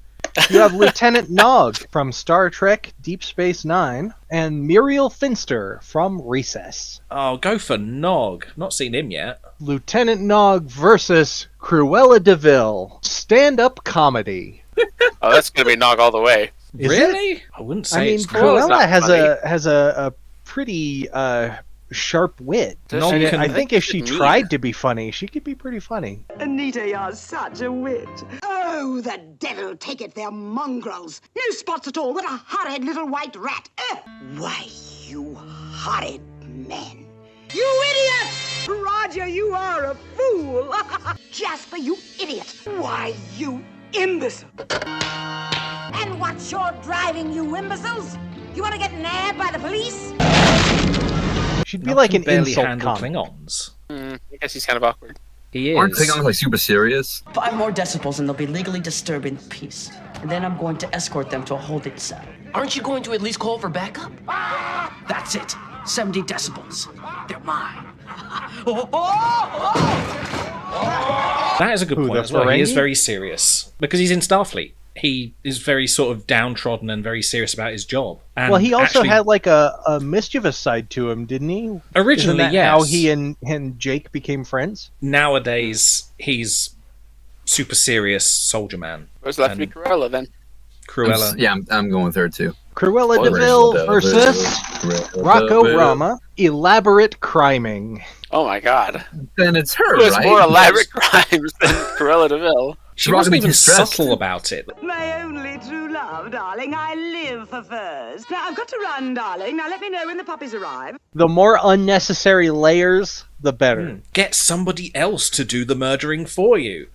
A: You have Lieutenant Nog from Star Trek Deep Space Nine, and Muriel Finster from Recess.
B: Oh, go for Nog. Not seen him yet.
A: Lieutenant Nog versus Cruella DeVille. Stand-up comedy.
C: Oh, that's gonna be Nog all the way.
A: Is
B: Really? I wouldn't say
A: I mean,
B: it's
C: Cruella's
A: Cruella
C: not
A: has a pretty sharp wit.
C: Does
B: Nog
A: And
B: can-
A: I think if she
C: mean.
A: tried to be funny, she could be pretty funny.
E: Anita, you're such a wit.
F: Oh, the devil take it, they're mongrels.
E: No spots at all. What a horrid little white rat.
F: Why, you horrid men.
E: You idiot! Roger, you are a fool.
F: Jasper, you idiot.
E: Why, you imbecile.
F: And what's your driving, you imbeciles? You want to get nabbed by the police?
A: She'd be
B: Nog
A: like
B: can
A: an
B: barely
A: insult
B: handle
A: comic.
B: Klingons.
C: I guess he's kind of awkward.
B: He is.
D: Aren't Klingons like super serious?
L: 5 more decibels and they'll be legally disturbing peace. And then I'm going to escort them to a holding cell.
J: Aren't you going to at least call for backup?
L: That's it. 70 decibels. They're mine.
B: That is a good
A: Who,
B: point
A: the
B: as well. He is
A: Ferengi?
B: very serious. Because he's in Starfleet. He is very sort of downtrodden and very serious about his job. And
A: Well, he also
B: actually,
A: had like a mischievous side to him, didn't he?
B: Originally,
A: Isn't that
B: yes.
A: how he and Jake became friends?
B: Nowadays, he's super serious soldier man.
C: What's left to be
B: And
C: Cruella then?
B: Cruella.
D: Yeah, I'm going with her too.
A: Cruella
C: Well,
A: DeVille
D: Cruella
A: versus
D: DeVille.
A: Rocco Rama. Elaborate criming.
C: Oh my God!
D: Then it's her,
C: Who has
D: right?
C: more elaborate crimes than Cruella DeVille?
B: She
D: Rocco
B: wasn't
D: be
B: even
D: too stressed.
B: subtle about it.
E: My only true love, darling. I live for furs. Now, I've got to run, darling. Now, let me know when the puppies arrive.
A: The more unnecessary layers, the better.
B: Get somebody else to do the murdering for you.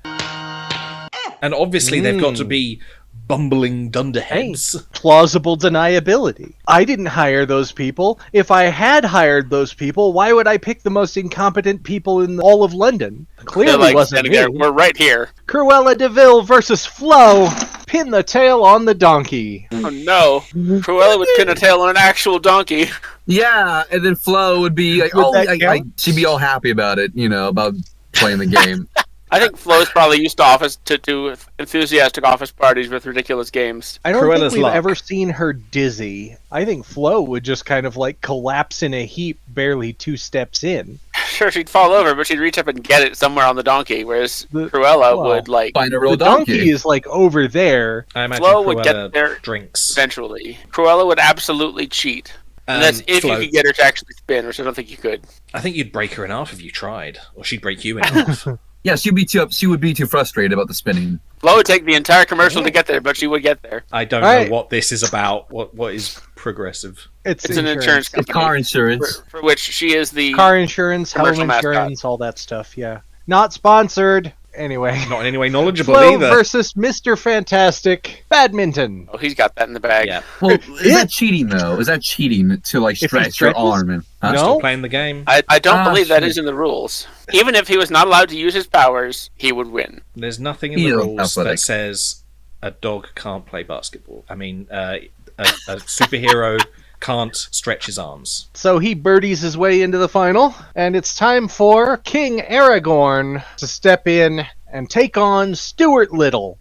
B: And obviously they've got to be bumbling dunderheads.
A: Plausible deniability. I didn't hire those people. If I had hired those people, why would I pick the most incompetent people in all of London?
C: They're
A: Clearly
C: like
A: wasn't
C: standing
A: me.
C: there. We're right here.
A: Cruella DeVille versus Flo. Pin the tail on the donkey.
C: Oh no! Cruella would pin a tail on an actual donkey.
D: Yeah, and then Flo would be like,
A: Would
D: oh,
A: that count?
D: she'd be all happy about it, about playing the game.
C: I think Flo's probably used to do enthusiastic office parties with ridiculous games.
A: I don't
B: Cruella's
A: think we've
B: luck.
A: ever seen her dizzy. I think Flo would just kind of like collapse in a heap barely 2 steps in.
C: sure she'd fall over, but she'd reach up and get it somewhere on the donkey, whereas Cruella would like
D: find a real
A: donkey is like over there.
B: I imagine
C: Flo would
B: Cruella
C: get there
B: drinks.
C: eventually. Cruella would absolutely cheat. And that's if
B: Flo.
C: you could get her to actually spin, which I don't think you could.
B: I think you'd break her in half if you tried, or she'd break you in half.
D: Yeah, she would be too frustrated about the spinning.
C: Flo would take the entire commercial to get there, but she would get there.
B: I don't know what this is about. What is progressive?
A: It's
C: an insurance company.
D: It's car insurance.
C: For which she is the
A: car insurance, home
C: commercial
A: insurance,
C: mascot.
A: all that stuff. Yeah, not sponsored. Anyway,
B: Not in any way knowledgeable
A: Flo
B: either.
A: versus Mr. Fantastic badminton.
C: Oh, he's got that in the bag.
B: Yeah.
D: Well, is that cheating though? Is that cheating to like
A: If he
D: stretch your
A: stretches?
D: arm? And, huh?
A: No.
B: Still playing the game.
C: I don't believe that
D: shit.
C: is in the rules. Even if he was not allowed to use his powers, he would win.
B: There's nothing in
D: He
B: the
D: is
B: rules
D: athletic.
B: that says a dog can't play basketball. I mean, a superhero can't stretch his arms.
A: So he birdies his way into the final, and it's time for King Aragorn to step in and take on Stuart Little.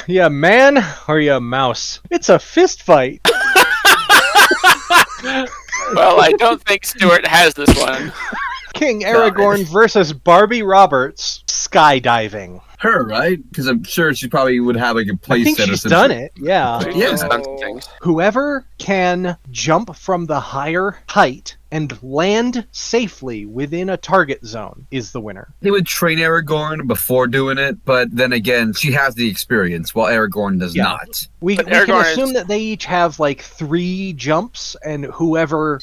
A: You man or you mouse? It's a fist fight.
C: Well, I don't think Stuart has this one.
A: King Aragorn versus Barbie Roberts skydiving.
D: Her, right? Because I'm sure she probably would have like a place
A: I think
D: set or
A: she's
D: something.
A: done it. Yeah.
C: Yes, done some things.
A: Whoever can jump from the higher height and land safely within a target zone is the winner.
D: They would train Aragorn before doing it, but then again, she has the experience, while Aragorn does
A: Yeah.
D: not.
A: We can
C: Aragorn
A: assume
C: is-
A: that they each have like 3 jumps, and whoever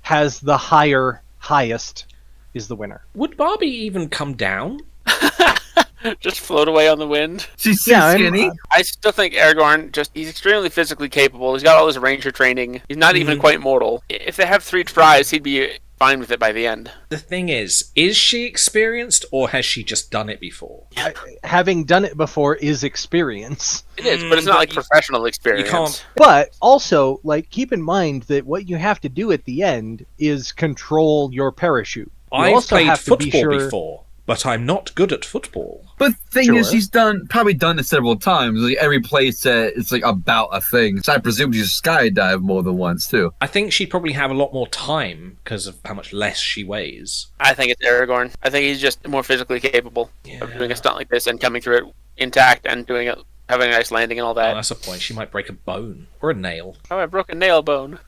A: has the highest is the winner.
B: Would Barbie even come down?
C: Just float away on the wind.
D: She's so
A: Yeah,
D: skinny.
C: I still think Aragorn, he's extremely physically capable. He's got all his ranger training. He's not even quite mortal. If they have 3 tries, he'd be fine with it by the end.
B: The thing is she experienced, or has she just done it before?
A: Having done it before is experience.
C: It is, but it's not like professional experience.
B: You can't.
A: But also, like, keep in mind that what you have to do at the end is control your parachute. You
B: I've
A: also
B: played
A: have to be
B: football
A: sure-
B: before, but I'm not good at football.
D: But the thing is,
A: Sure.
D: she's probably done it several times. Like every place it's like about a thing. So I presume she's skydived more than once too.
B: I think she'd probably have a lot more time because of how much less she weighs.
C: I think it's Aragorn. I think he's just more physically capable of doing a stunt like this and coming through it intact and doing it, having a nice landing and all
B: Oh,
C: that.
B: that's a point. She might break a bone or a nail.
C: Oh, I broke a nail bone.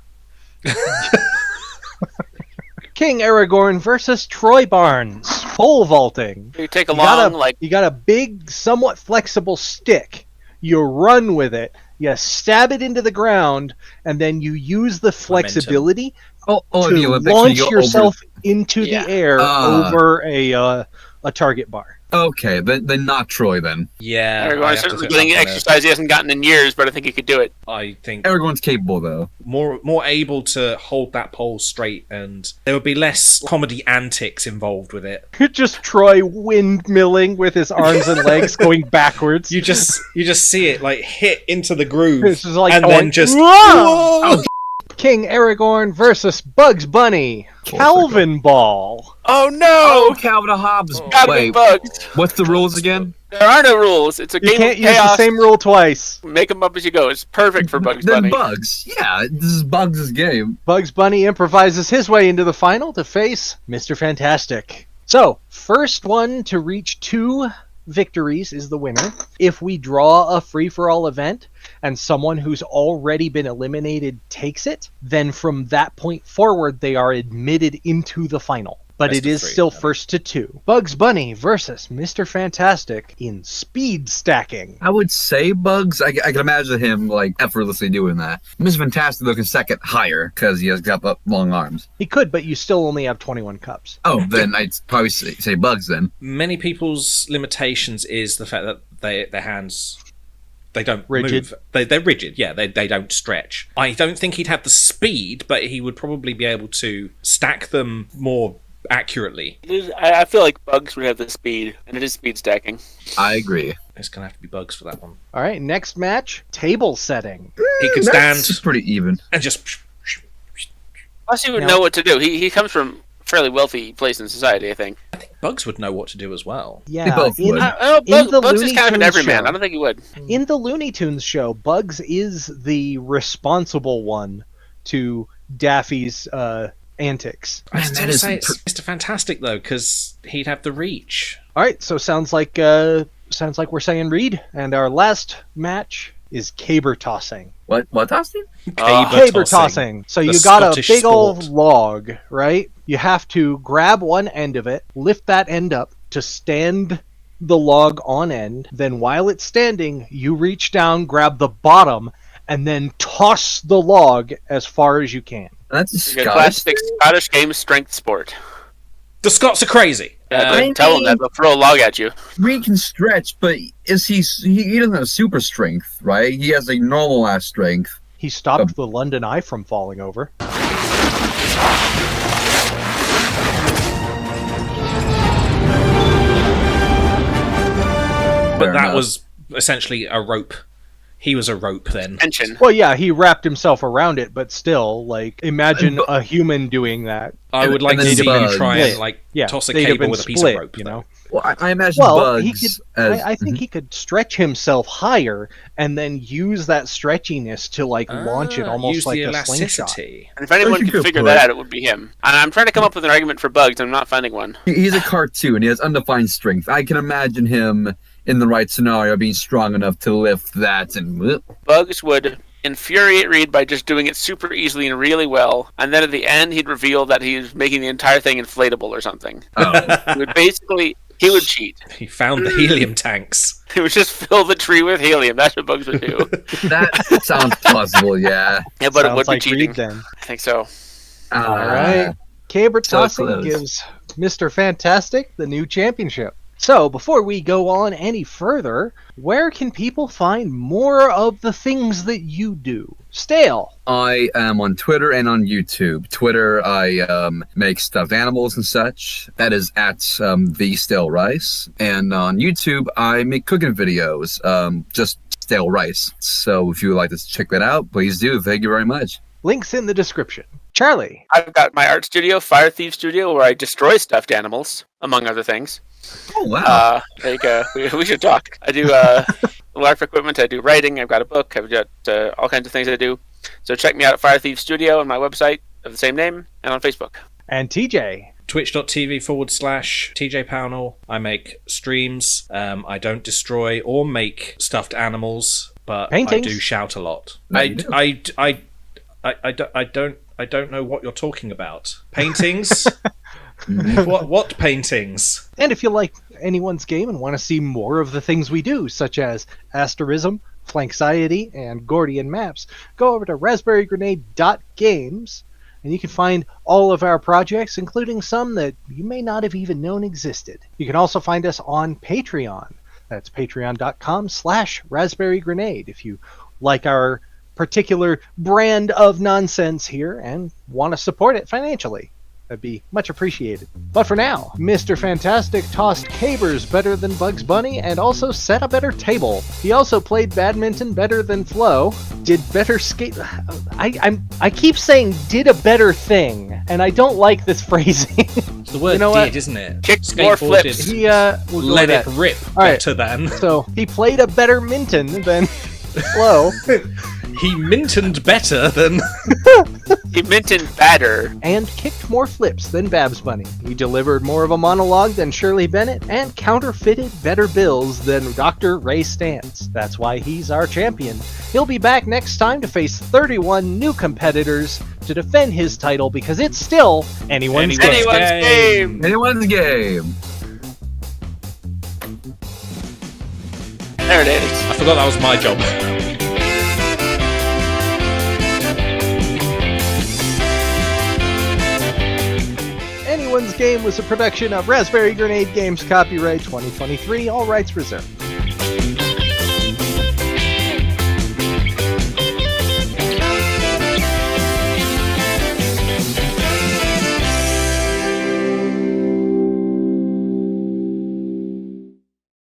A: King Aragorn versus Troy Barnes. Pole vaulting.
C: You take a
A: You got
C: long,
A: you got a big, somewhat flexible stick. You run with it. You stab it into the ground, and then you use the flexibility
D: Oh, in the
A: to
D: Olympics,
A: launch
D: you go
A: yourself into
C: Yeah.
A: the air over a target bar.
D: Okay, then not Troy then.
B: Yeah,
C: Aragorn is certainly getting exercise he hasn't gotten in years, but I think he could do it.
B: I think
D: Aragorn's capable though.
B: more able to hold that pole straight, and there would be less comedy antics involved with it.
A: Just Troy windmilling with his arms and legs going backwards.
B: You just see it like hit into the groove,
A: It's just like
B: and
A: going,
B: then just
A: "Whoa!" King Aragorn versus Bugs Bunny. Calvin Ball.
C: Oh no!
D: Calvin Hobbes.
C: Gotta be
D: Wait,
C: bugged.
D: what's the rules again?
C: There are no rules. It's a
A: You
C: game
A: can't
C: of
A: use the
C: chaos.
A: same rule twice.
C: Make them up as you go. It's perfect for Bugs
D: Then
C: Bunny.
D: Bugs. Yeah, this is Bugs' game.
A: Bugs Bunny improvises his way into the final to face Mr. Fantastic. So, first one to reach 2 victories is the winner. If we draw a free-for-all event and someone who's already been eliminated takes it, then from that point forward they are admitted into the final. But
B: Best
A: it
B: of
A: is
B: 3,
A: still
B: then.
A: first to 2. Bugs Bunny versus Mr. Fantastic in speed stacking.
D: I would say Bugs. I can imagine him like effortlessly doing that. Mr. Fantastic looking second higher because he has got the long arms.
A: He could, but you still only have 21 cups.
D: Oh, then I'd probably say Bugs then.
B: many people's limitations is the fact that their hands, they don't
A: Rigid.
B: move. They're rigid. Yeah, they don't stretch. I don't think he'd have the speed, but he would probably be able to stack them more accurately.
C: I feel like Bugs would have the speed, and it is speed stacking.
D: I agree.
B: It's gonna have to be Bugs for that one.
A: All right, next match, table setting.
B: He could stand
D: That's pretty even.
B: and just.
C: Plus, he would
A: Now-
C: know what to do. He comes from a fairly wealthy place in society, I think.
B: I think Bugs would know what to do as well.
A: Yeah,
D: both
A: in,
D: would.
C: Bugs is kind of an
A: Tunes
C: everyman.
A: show-
C: I don't think he would.
A: in the Looney Tunes show, Bugs is the responsible one to Daffy's antics.
B: I still say it's Mr. Fantastic though, because he'd have the reach.
A: All right, so sounds like we're saying Reed, and our last match is caber tossing.
D: What tossing?
A: Caber tossing. So you got a big old log, right? You have to grab one end of it, lift that end up to stand the log on end. Then while it's standing, you reach down, grab the bottom, and then toss the log as far as you can.
D: That's
C: a classic Scottish game strength sport.
B: The Scots are crazy.
C: Tell them that they'll throw a log at you.
D: Reed can stretch, but he doesn't have super strength, right? He has a normal ass strength.
A: He stopped the London Eye from falling over.
B: But that was essentially a rope. He was a rope then.
C: Tension.
A: Well, yeah, he wrapped himself around it, but still, like, imagine a human doing that.
B: I would like to see you try and toss a cable with a piece of rope.
A: You know?
D: Well, I imagine Bugs.
A: He could, I think he could stretch himself higher and then use that stretchiness to launch it almost like a slingshot.
C: And if anyone could figure that out, it would be him. And I'm trying to come up with an argument for Bugs, and I'm not finding one.
D: He's a cartoon. He has undefined strength. I can imagine him in the right scenario being strong enough to lift that. And
C: Bugs would infuriate Reed by just doing it super easily and really well, and then at the end he'd reveal that he was making the entire thing inflatable or something. He would cheat.
B: He found the helium tanks.
C: He would just fill the tree with helium. That's what Bugs would do.
D: That sounds plausible, yeah.
C: Yeah, but
A: sounds
C: it would
A: like
C: be cheating.
A: Reed, then.
C: I think so.
A: All right. Caber tossing
D: close.
A: gives Mr. Fantastic the new championship. So, before we go on any further, where can people find more of the things that you do? Stale.
D: I am on Twitter and on YouTube. Twitter, I make stuffed animals and such. That is at the Stale Rice. And on YouTube, I make cooking videos, just Stale Rice. So if you would like to check that out, please do. Thank you very much.
A: Links in the description. Charlie.
C: I've got my art studio, Fire Thief Studio, where I destroy stuffed animals, among other things.
D: Oh, wow.
C: We should talk. I do LARP equipment, I do writing, I've got a book, I've got all kinds of things I do. So check me out at Fire Thief Studio on my website of the same name and on Facebook.
A: And TJ.
B: Twitch.tv/TJ Pownall. I make streams. I don't destroy or make stuffed animals, but
A: Paintings.
B: I do shout a lot.
D: No,
B: I don't know what you're talking about. Paintings? What paintings?
A: And if you like anyone's game and want to see more of the things we do, such as Asterism, Flanxiety, and Gordian Maps, go over to raspberrygrenade.games, and you can find all of our projects, including some that you may not have even known existed. You can also find us on Patreon. That's patreon.com/raspberrygrenade if you like our particular brand of nonsense here and want to support it financially. That'd be much appreciated. But for now, Mr. Fantastic tossed cabers better than Bugs Bunny and also set a better table. He also played badminton better than Flo, did better skate... I keep saying did a better thing, and I don't like this phrasing.
B: The word did, isn't it?
C: Kicked more flips.
A: He
B: let it rip better than.
A: So he played a better minton than Flo.
B: He mintoned better than...
C: He mintoned better.
A: And kicked more flips than Babs Bunny. He delivered more of a monologue than Shirley Bennett and counterfeited better bills than Dr. Ray Stantz. That's why he's our champion. He'll be back next time to face 31 new competitors to defend his title because it's still anyone's game.
D: Anyone's game.
C: There it is.
B: I forgot that was my job.
A: Anyone's Game was a production of Raspberry Grenade Games, copyright 2023, all rights reserved.